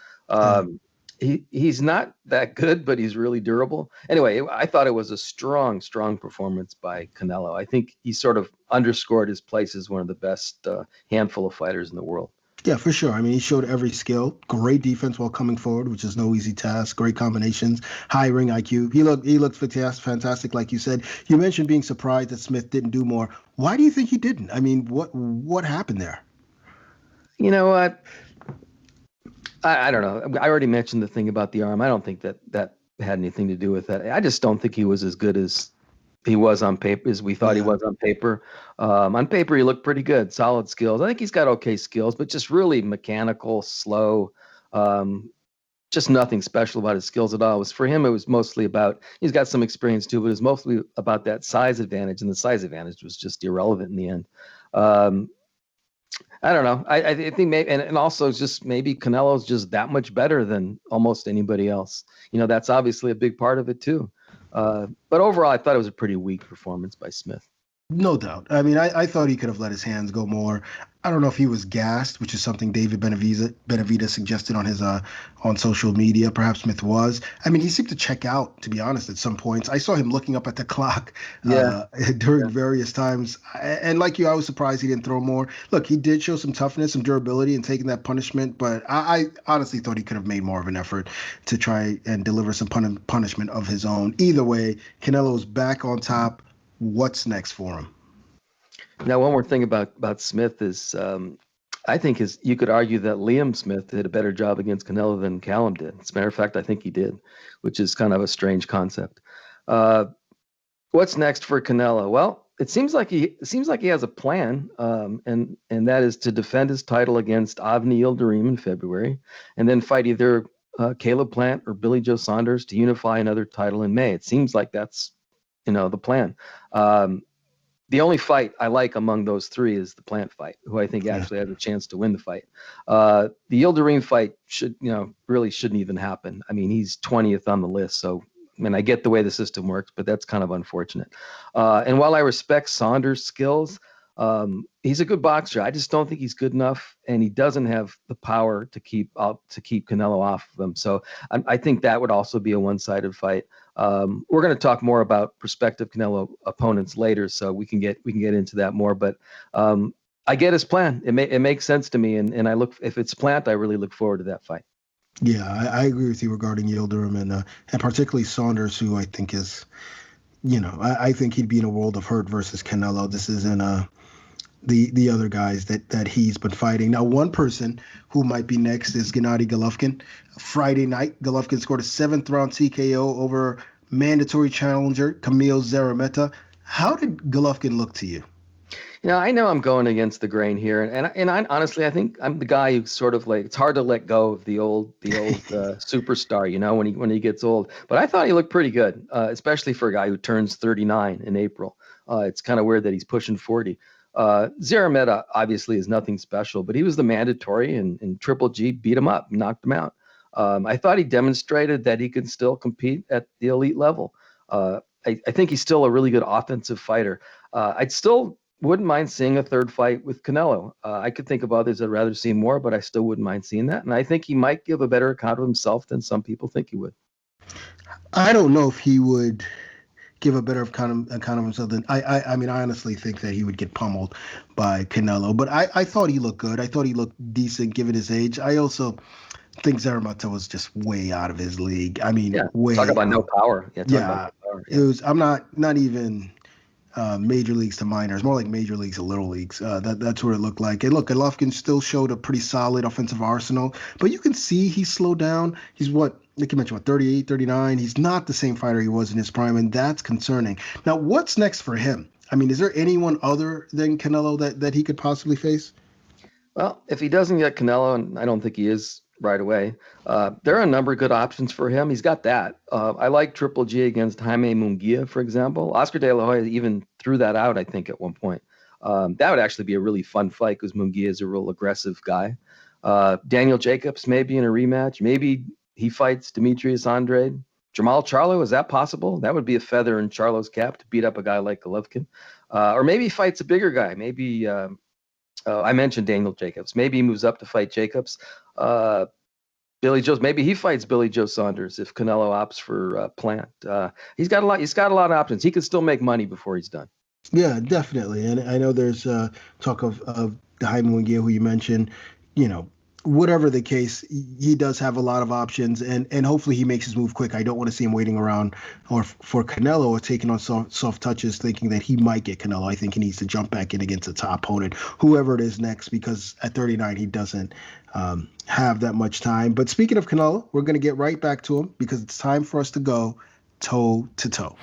He's not that good, but he's really durable. Anyway, I thought it was a strong performance by Canelo. I think he sort of underscored his place as one of the best handful of fighters in the world. Yeah, for sure. I mean, he showed every skill. Great defense while coming forward, which is no easy task. Great combinations, high ring IQ. He looked fantastic, like you said. You mentioned being surprised that Smith didn't do more. Why do you think he didn't? I mean, what happened there? You know what? I don't know. I already mentioned the thing about the arm. I don't think that had anything to do with that. I just don't think he was as good as he was on paper, as we thought he was on paper. On paper, he looked pretty good, solid skills. I think he's got okay skills, but just really mechanical, slow, just nothing special about his skills at all. For him, it was mostly about, he's got some experience too, but it was mostly about that size advantage, and the size advantage was just irrelevant in the end. I don't know. I think maybe, and also just maybe Canelo's just that much better than almost anybody else. You know, that's obviously a big part of it too. But overall, I thought it was a pretty weak performance by Smith. No doubt. I mean, I thought he could have let his hands go more. I don't know if he was gassed, which is something David Benavidez suggested on his on social media. Perhaps Smith was. I mean, he seemed to check out, to be honest, at some points. I saw him looking up at the clock during various times. And like you, I was surprised he didn't throw more. Look, he did show some toughness, some durability in taking that punishment, but I honestly thought he could have made more of an effort to try and deliver some punishment of his own. Either way, Canelo's back on top. What's next for him? Now, one more thing about Smith is, I think you could argue that Liam Smith did a better job against Canelo than Callum did. As a matter of fact, I think he did, which is kind of a strange concept. What's next for Canelo? Well, it seems like he has a plan, and that is to defend his title against Avni Yildirim in February, and then fight either Caleb Plant or Billy Joe Saunders to unify another title in May. It seems like that's the plan. The only fight I like among those three is the Plant fight, who I think actually has a chance to win the fight. The Yildirim fight really shouldn't even happen. I mean, he's 20th on the list, so I get the way the system works, but that's kind of unfortunate. And while I respect Saunders' skills, he's a good boxer. I just don't think he's good enough, and he doesn't have the power to keep Canelo off of him. So I think that would also be a one-sided fight. We're going to talk more about prospective Canelo opponents later, so we can get into that more. But I get his plan. It makes sense to me, and if it's Plant, I really look forward to that fight. Yeah, I agree with you regarding Yildirim and particularly Saunders, who I think is, I think he'd be in a world of hurt versus Canelo. This isn't the other guys that he's been fighting. Now, one person who might be next is Gennady Golovkin. Friday night, Golovkin scored a 7th-round TKO over mandatory challenger Kamil Szeremeta. How did Golovkin look to you? I know I'm going against the grain here, and I honestly, I think I'm the guy who sort of like, it's hard to let go of the old superstar, when he gets old. But I thought he looked pretty good, especially for a guy who turns 39 in April. It's kind of weird that he's pushing 40. Szeremeta obviously is nothing special, but he was the mandatory, and Triple G beat him up, knocked him out. I thought he demonstrated that he can still compete at the elite level. I think he's still a really good offensive fighter. I'd still wouldn't mind seeing a third fight with Canelo. I could think of others I'd rather see more, but I still wouldn't mind seeing that. And I think he might give a better account of himself than some people think he would. I don't know if he would give a better account of himself than I mean, I honestly think that he would get pummeled by Canelo. But I thought he looked good. I thought he looked decent given his age. I also think Szeremeta was just way out of his league. I mean, way. Talk about no power. It was. I'm not even. major leagues to minors, more like major leagues to little leagues. That's what it looked like. And look, Golovkin still showed a pretty solid offensive arsenal, but you can see he's slowed down. He's like you mentioned, 38, 39. He's not the same fighter he was in his prime, and that's concerning. Now, what's next for him? I mean, is there anyone other than Canelo that he could possibly face? Well, if he doesn't get Canelo, and I don't think he is right away, there are a number of good options for him. He's got that. I like Triple G against Jaime Munguia, for example. Oscar De La Hoya even threw that out, I think, at one point. That would actually be a really fun fight because Munguia is a real aggressive guy. Daniel Jacobs maybe in a rematch. Maybe he fights Demetrius Andrade. Jamal Charlo, is that possible? That would be a feather in Charlo's cap to beat up a guy like Golovkin. Or maybe he fights a bigger guy. Maybe I mentioned Daniel Jacobs. Maybe he moves up to fight Jacobs. Billy Joe, maybe he fights Billy Joe Saunders if Canelo opts for Plant. He's got a lot of options. He could still make money before he's done. Yeah, definitely. And I know there's talk of Jaime Munguia, who you mentioned. Whatever the case, he does have a lot of options, and hopefully he makes his move quick. I don't want to see him waiting around or for Canelo or taking on soft touches, thinking that he might get Canelo. I think he needs to jump back in against a top opponent, whoever it is next, because at 39 he doesn't have that much time. But speaking of Canelo, we're going to get right back to him because it's time for us to go toe to toe.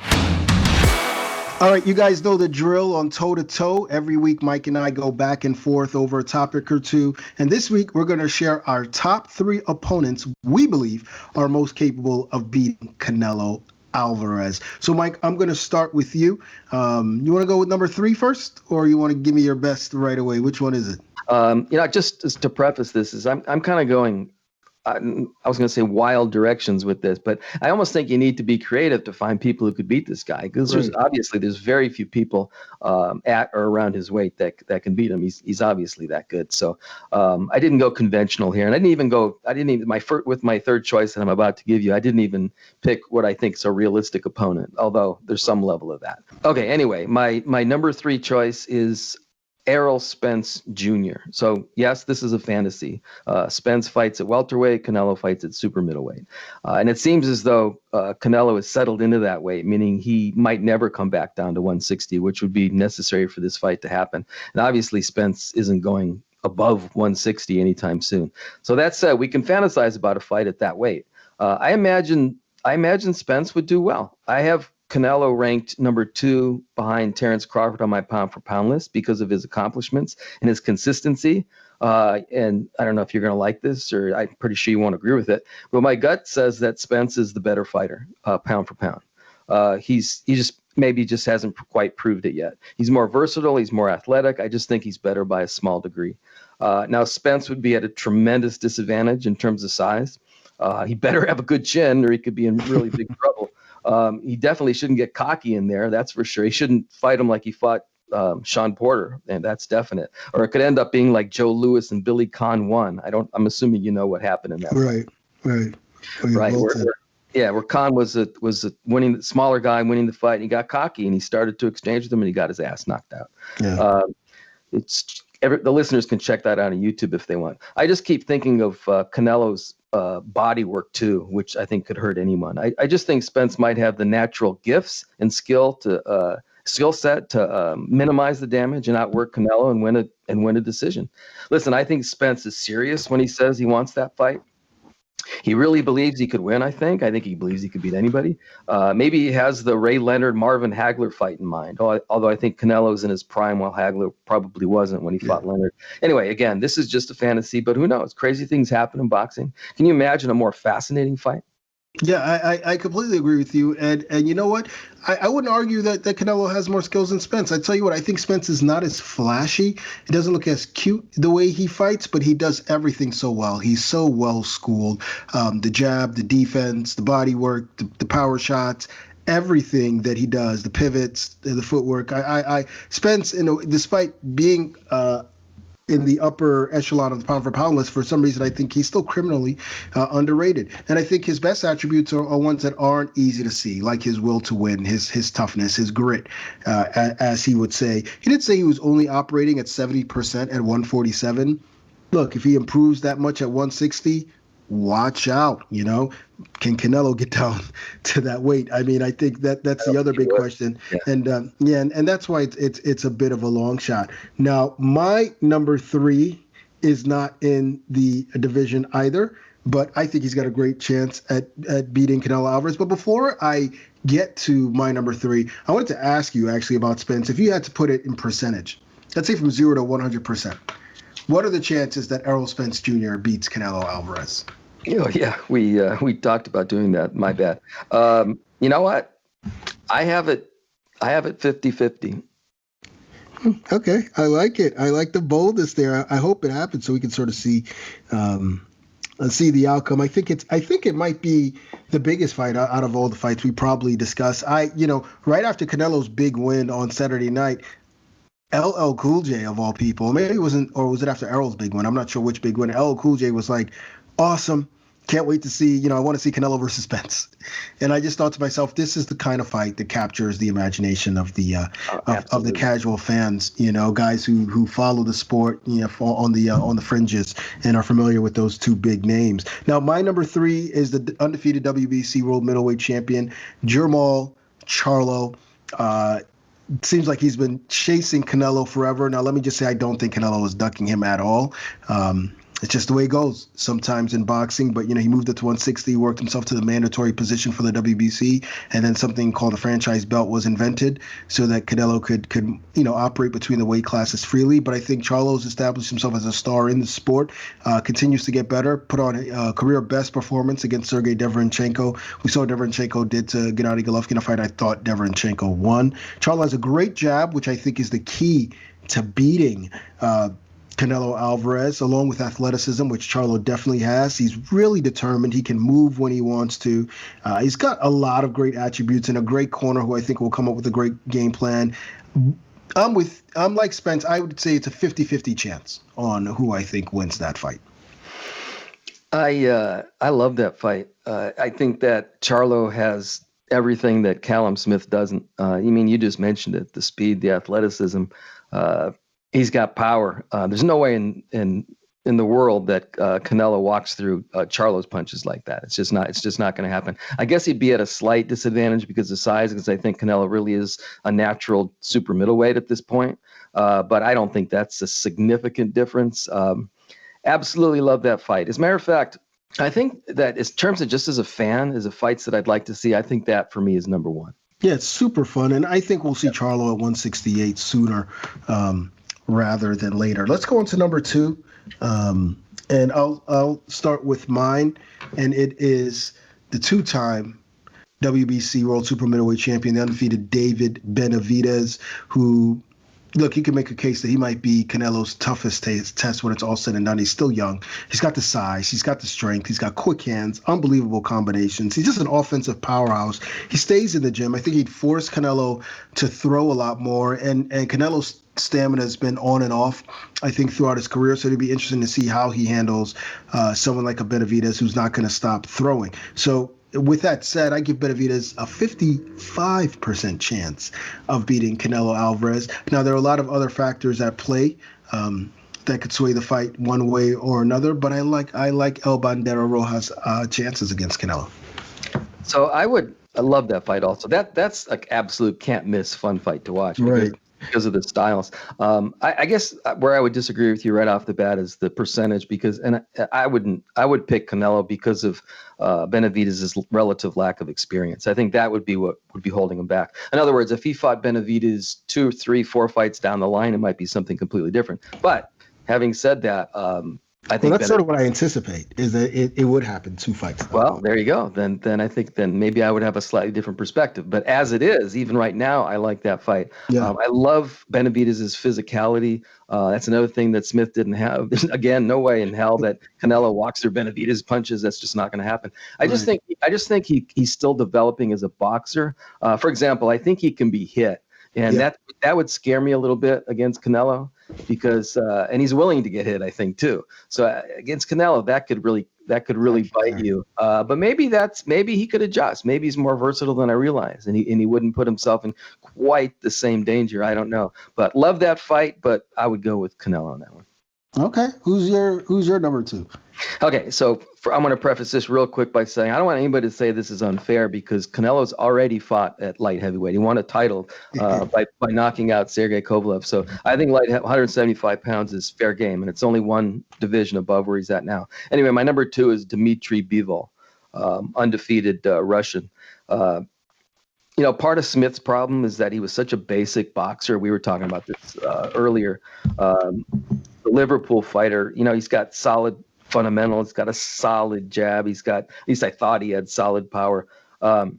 All right, you guys know the drill on Toe to Toe. Every week, Mike and I go back and forth over a topic or two. And this week, we're going to share our top 3 opponents we believe are most capable of beating Canelo Alvarez. So, Mike, I'm going to start with you. You want to go with number 3 first, or you want to give me your best right away? Which one is it? Just to preface this, is I'm kind of going, I was going to say wild directions with this, but I almost think you need to be creative to find people who could beat this guy, because there's very few people at or around his weight that can beat him. He's obviously that good. So I didn't go conventional here, and with my third choice that I'm about to give you, I didn't even pick what I think is a realistic opponent, although there's some level of that. Okay, anyway, my number 3 choice is Errol Spence Jr. So yes, this is a fantasy. Spence fights at welterweight, Canelo fights at super middleweight. And it seems as though Canelo has settled into that weight, meaning he might never come back down to 160, which would be necessary for this fight to happen. And obviously Spence isn't going above 160 anytime soon. So that said, we can fantasize about a fight at that weight. I imagine Spence would do well. I have Canelo ranked number 2 behind Terrence Crawford on my pound-for-pound list because of his accomplishments and his consistency. And I don't know if you're going to like this, or I'm pretty sure you won't agree with it, but my gut says that Spence is the better fighter, pound for pound. He just hasn't quite proved it yet. He's more versatile. He's more athletic. I just think he's better by a small degree. Now, Spence would be at a tremendous disadvantage in terms of size. He better have a good chin or he could be in really big trouble. He definitely shouldn't get cocky in there. That's for sure. He shouldn't fight him like he fought Sean Porter, and that's definite. Or it could end up being like Joe Louis and Billy Conn 1. I'm assuming you know what happened in that. Right. Where Conn was a winning, smaller guy winning the fight, and he got cocky and he started to exchange with him and he got his ass knocked out. Yeah. The listeners can check that out on YouTube if they want. I just keep thinking of Canelo's body work too, which I think could hurt anyone. I just think Spence might have the natural gifts and skill set to minimize the damage and outwork Canelo and win a decision. Listen, I think Spence is serious when he says he wants that fight. He really believes he could win, I think. I think he believes he could beat anybody. Maybe he has the Ray Leonard-Marvin Hagler fight in mind, although I think Canelo's in his prime while Hagler probably wasn't when he fought Leonard. Anyway, again, this is just a fantasy, but who knows? Crazy things happen in boxing. Can you imagine a more fascinating fight? Yeah, I completely agree with you. And you know what? I wouldn't argue that Canelo has more skills than Spence. I tell you what, I think Spence is not as flashy. He doesn't look as cute the way he fights, but he does everything so well. He's so well schooled. The jab, the defense, the body work, the power shots, everything that he does, the pivots, the footwork. Spence, despite being in the upper echelon of the pound-for-pound list, for some reason, I think he's still criminally underrated. And I think his best attributes are ones that aren't easy to see, like his will to win, his toughness, his grit, as he would say. He did say he was only operating at 70% at 147. Look, if he improves that much at 160, watch out. Can Canelo get down to that weight? I mean, I think that's the other big question. Yeah. And and that's why it's a bit of a long shot. Now, my number 3 is not in the division either, but I think he's got a great chance at beating Canelo Alvarez. But before I get to my number 3, I wanted to ask you actually about Spence. If you had to put it in percentage, let's say from 0 to 100%, what are the chances that Errol Spence Jr. beats Canelo Alvarez? Yeah, we talked about doing that. My bad. You know what? I have it 50-50. Okay, I like it. I like the boldness there. I hope it happens so we can sort of see the outcome. I think it might be the biggest fight out of all the fights we probably discuss. Right after Canelo's big win on Saturday night, LL Cool J of all people, maybe it wasn't, or was it after Errol's big win? I'm not sure which big win. LL Cool J was like, awesome. Can't wait to see, I want to see Canelo versus Spence. And I just thought to myself, this is the kind of fight that captures the imagination of the of the casual fans, guys who follow the sport, on the fringes and are familiar with those two big names. Now, my number 3 is the undefeated WBC world middleweight champion, Jamal Charlo. Seems like he's been chasing Canelo forever. Now, let me just say, I don't think Canelo is ducking him at all. It's just the way it goes sometimes in boxing. But, he moved up to 160, worked himself to the mandatory position for the WBC, and then something called the franchise belt was invented so that Canelo could operate between the weight classes freely. But I think Charlo's established himself as a star in the sport, continues to get better, put on a career best performance against Sergey Deverenchenko. We saw what Deverenchenko did to Gennady Golovkin in a fight I thought Deverenchenko won. Charlo has a great jab, which I think is the key to beating Canelo Alvarez, along with athleticism, which Charlo definitely has. He's really determined. He can move when he wants to. He's got a lot of great attributes and a great corner who I think will come up with a great game plan. I'm like Spence. I would say it's a 50-50 chance on who I think wins that fight. I love that fight. I think that Charlo has everything that Callum Smith doesn't. You just mentioned it: the speed, the athleticism. He's got power. There's no way in the world that Canelo walks through Charlo's punches like that. It's just not going to happen. I guess he'd be at a slight disadvantage because of size, because I think Canelo really is a natural super middleweight at this point. But I don't think that's a significant difference. Absolutely love that fight. As a matter of fact, I think that in terms of just as a fan, as a fights that I'd like to see, I think that for me is number 1. Yeah, it's super fun, and I think we'll see Charlo at 168 sooner rather than later. Let's go on to number 2, and I'll start with mine, and it is the 2-time WBC World Super Middleweight Champion, the undefeated David Benavidez, who, look, you can make a case that he might be Canelo's toughest test when it's all said and done. He's still young. He's got the size. He's got the strength. He's got quick hands, unbelievable combinations. He's just an offensive powerhouse. He stays in the gym. I think he'd force Canelo to throw a lot more, and Canelo's stamina has been on and off, I think, throughout his career. So it'd be interesting to see how he handles someone like a Benavidez who's not going to stop throwing. So with that said, I give Benavidez a 55% chance of beating Canelo Alvarez. Now, there are a lot of other factors at play that could sway the fight one way or another, but I like El Bandera Rojas' chances against Canelo. So I love that fight also. That's an absolute can't miss fun fight to watch. Right. Because of the styles. I guess where I would disagree with you right off the bat is the percentage, because, and I would pick Canelo because of Benavidez's relative lack of experience. I think that would be what would be holding him back. In other words, if he fought Benavidez 2, 3, 4 fights down the line, it might be something completely different. But having said that, I think that's sort of what I anticipate, is that it would happen 2 fights. Well, there you go. Then I think maybe I would have a slightly different perspective. But as it is, even right now, I like that fight. Yeah. I love Benavidez's physicality. That's another thing that Smith didn't have. There's, again, no way in hell that Canelo walks through Benavidez's punches. That's just not going to happen. I just think he's still developing as a boxer. For example, I think he can be hit. And that would scare me a little bit against Canelo, because and he's willing to get hit, I think, too. So against Canelo, that could really bite you. But maybe he could adjust. Maybe he's more versatile than I realize, and he wouldn't put himself in quite the same danger. I don't know, but love that fight. But I would go with Canelo on that one. Okay, who's your number 2? Okay, so I'm going to preface this real quick by saying I don't want anybody to say this is unfair because Canelo's already fought at light heavyweight. He won a title by knocking out Sergey Kovalev. So I think 175 pounds is fair game, and it's only one division above where he's at now. Anyway, my number 2 is Dmitry Bivol, undefeated Russian. Part of Smith's problem is that he was such a basic boxer. We were talking about this earlier. The Liverpool fighter, he's got solid fundamentals. He's got a solid jab. At least I thought he had solid power. But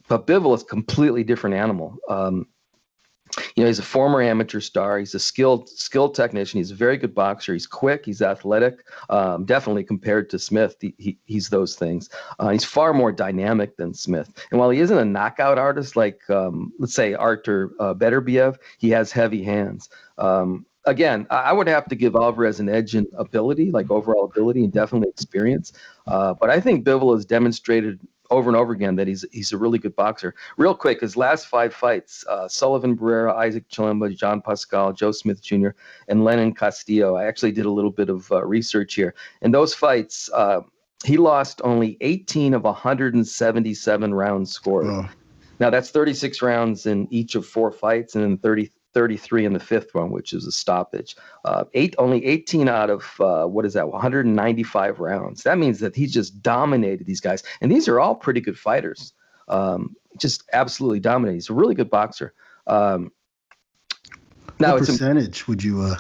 Bivol is a completely different animal. He's a former amateur star. He's a skilled technician. He's a very good boxer. He's quick. He's athletic. Definitely compared to Smith, he's those things. He's far more dynamic than Smith. And while he isn't a knockout artist like, let's say, Artur Beterbiev, he has heavy hands. Again, I would have to give Alvarez an edge in ability, like overall ability and definitely experience. But I think Bivol has demonstrated over and over again that he's a really good boxer. Real quick, his last 5 fights, Sullivan Barrera, Isaac Chilemba, John Pascal, Joe Smith Jr., and Lenin Castillo. I actually did a little bit of research here. In those fights, he lost only 18 of 177 rounds scored. Oh. Now, that's 36 rounds in each of 4 fights, and then 33 in the 5th one, which is a stoppage. Only 18 out of 195 rounds. That means that he just dominated these guys, and these are all pretty good fighters. Just absolutely dominated. He's a really good boxer. Now, what percentage would you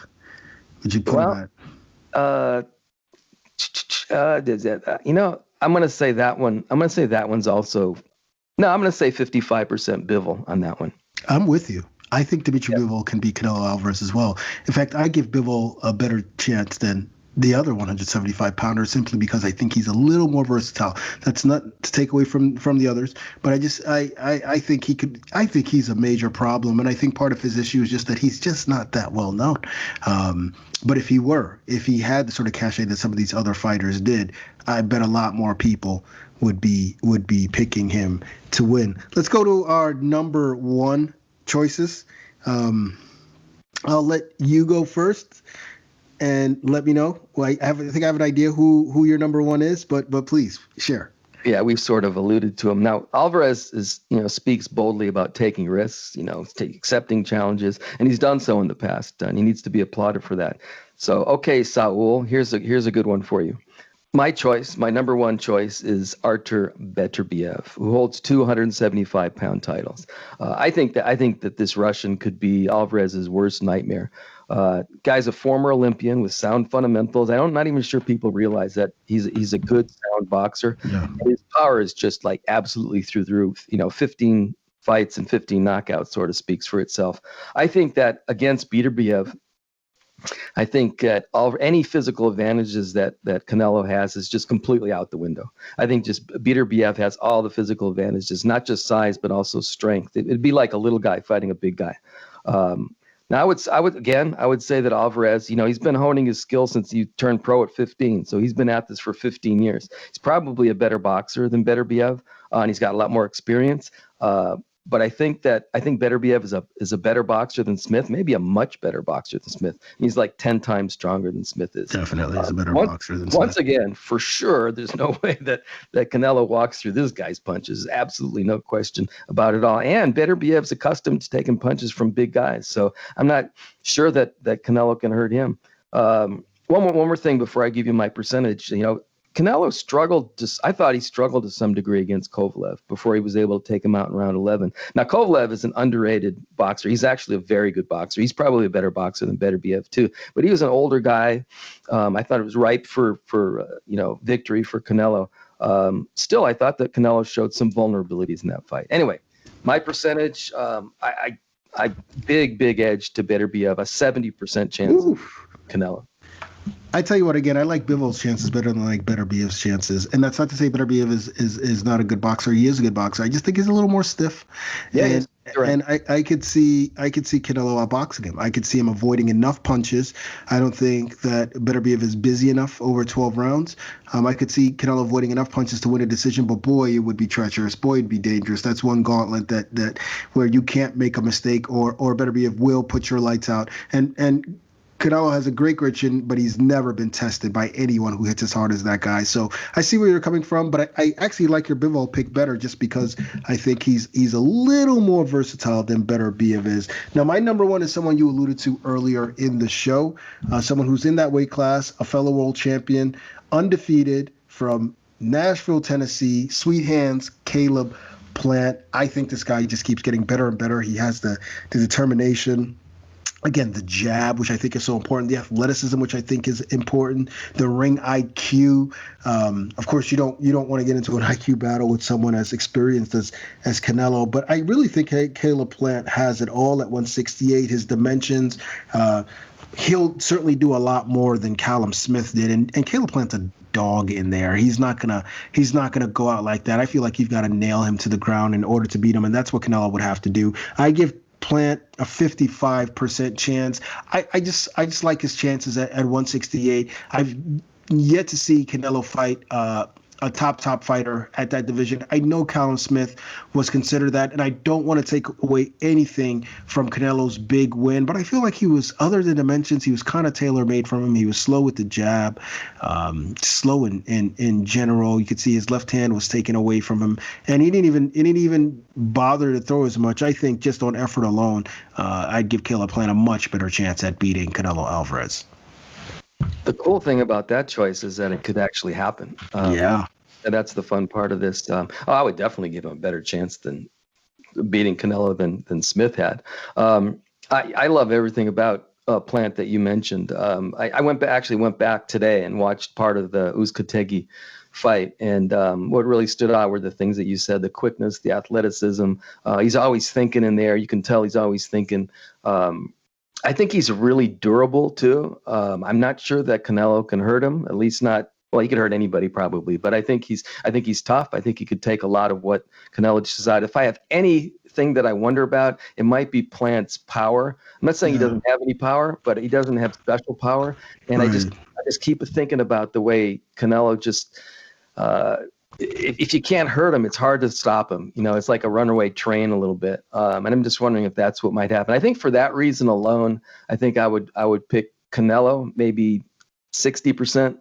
put on that? I'm going to say that one. I'm going to say that one's also. No, I'm going to say 55% Bivol on that one. I'm with you. I think Dmitry Bivol can beat Canelo Alvarez as well. In fact, I give Bivol a better chance than the other 175-pounder simply because I think he's a little more versatile. That's not to take away from the others, but I think he could. I think he's a major problem, and I think part of his issue is just that he's just not that well known. But if he had the sort of cachet that some of these other fighters did, I bet a lot more people would be picking him to win. Let's go to our number 1 choices. I'll let you go first and let me know. Well, I think I have an idea who your number 1 is, but please share. Yeah, we've sort of alluded to him. Now, Alvarez speaks boldly about taking risks, accepting challenges, and he's done so in the past, and he needs to be applauded for that. So, okay, Saul, here's a good one for you. My number 1 choice is Artur Beterbiev, who holds 275-pound titles. I think that this Russian could be Alvarez's worst nightmare. Guy's a former Olympian with sound fundamentals. I'm not even sure people realize that he's a good, sound boxer. Yeah. His power is just like absolutely through the roof. 15 fights and 15 knockouts sort of speaks for itself. I think that against Beterbiev, I think that any physical advantages that Canelo has is just completely out the window. I think just Beterbiev has all the physical advantages, not just size, but also strength. It'd be like a little guy fighting a big guy. Now, I would say that Alvarez, he's been honing his skill since he turned pro at 15. So he's been at this for 15 years. He's probably a better boxer than Beterbiev, and he's got a lot more experience. But I think Beterbiev is a better boxer than Smith, maybe a much better boxer than Smith. He's like 10 times stronger than Smith is. Definitely is a better boxer than Smith. Once again, for sure, there's no way that Canelo walks through this guy's punches. Absolutely no question about it all. And Beterbiev's accustomed to taking punches from big guys. So I'm not sure that Canelo can hurt him. One more thing before I give you my percentage. Canelo I thought he struggled to some degree against Kovalev before he was able to take him out in round 11. Now, Kovalev is an underrated boxer. He's actually a very good boxer. He's probably a better boxer than Beterbiev too, but he was an older guy. I thought it was ripe for victory for Canelo. Still, I thought that Canelo showed some vulnerabilities in that fight. Anyway, my percentage, I big edge to Beterbiev, a 70% chance of Canelo. I tell you what, again, I like Bivol's chances better than I like Beterbiev's chances. And that's not to say Beterbiev is not a good boxer. He is a good boxer. I just think he's a little more stiff. Yeah, and I could see Canelo outboxing him. I could see him avoiding enough punches. I don't think that Beterbiev is busy enough over 12 rounds. I could see Canelo avoiding enough punches to win a decision, but boy, it would be treacherous. Boy, it'd be dangerous. That's one gauntlet that where you can't make a mistake or Beterbiev will put your lights out. And Canelo has a great chin, but he's never been tested by anyone who hits as hard as that guy. So I see where you're coming from, but I actually like your Bivol pick better just because I think he's a little more versatile than Beterbiev is. Now, my number one is someone you alluded to earlier in the show, someone who's in that weight class, a fellow world champion, undefeated from Nashville, Tennessee, Sweet Hands, Caleb Plant. I think this guy just keeps getting better and better. He has the determination. Again, the jab, which I think is so important, the athleticism, which I think is important, the ring IQ. Of course, you don't want to get into an IQ battle with someone as experienced as Canelo, but I really think Caleb Plant has it all at 168. His dimensions. He'll certainly do a lot more than Callum Smith did, and Caleb Plant's a dog in there. He's not gonna go out like that. I feel like you've got to nail him to the ground in order to beat him, and that's what Canelo would have to do. I give Plant a 55% chance. I just like his chances at 168. I've yet to see Canelo fight a top fighter at that division. I know Callum Smith was considered that, and I don't want to take away anything from Canelo's big win, but I feel like he was, other than dimensions, he was kind of tailor-made from him. He was slow with the jab, slow in general. You could see his left hand was taken away from him, and he didn't even bother to throw as much. I think just on effort alone, I'd give Caleb Plant a much better chance at beating Canelo Alvarez. The cool thing about that choice is that it could actually happen. And that's the fun part of this. I would definitely give him a better chance than beating Canelo than Smith had. I love everything about Plant that you mentioned. I went back today and watched part of the Uzcategui fight, and what really stood out were the things that you said: the quickness, the athleticism. He's always thinking in there. You can tell he's always thinking. I think he's really durable too. I'm not sure that Canelo can hurt him, at least not. Well, he could hurt anybody probably, but I think he's tough. I think he could take a lot of what Canelo decided. If I have anything that I wonder about, it might be Plant's power. I'm not saying he doesn't have any power, but he doesn't have special power. And I just keep thinking about the way Canelo just. If you can't hurt him, it's hard to stop him. It's like a runaway train a little bit. And I'm just wondering if that's what might happen. I think for that reason alone, I think I would pick Canelo, maybe 60%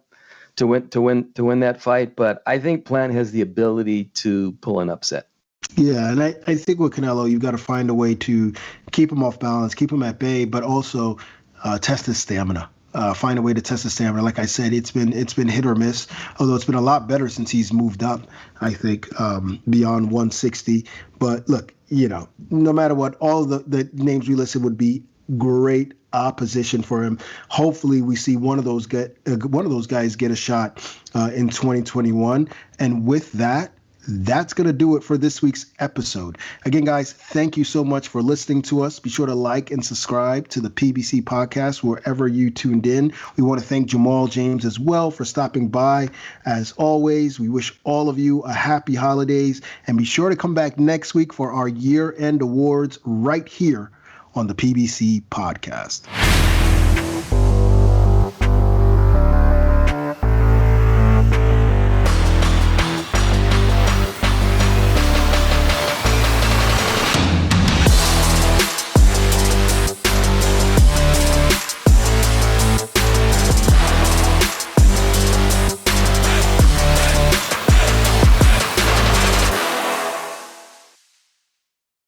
to win that fight. But I think Plant has the ability to pull an upset. Yeah, and I think with Canelo, you've got to find a way to keep him off balance, keep him at bay, but also test his stamina. Find a way to test his stamina. Like I said, it's been hit or miss, although it's been a lot better since he's moved up, I think, beyond 160. But look, no matter what, all the names we listed would be great opposition for him. Hopefully we see one of those guys get a shot in 2021. And with that, that's going to do it for this week's episode. Again, guys, thank you so much for listening to us. Be sure to like and subscribe to the PBC podcast wherever you tuned in. We want to thank Jamal James as well for stopping by. As always, we wish all of you a happy holidays, and be sure to come back next week for our year-end awards right here on the PBC podcast.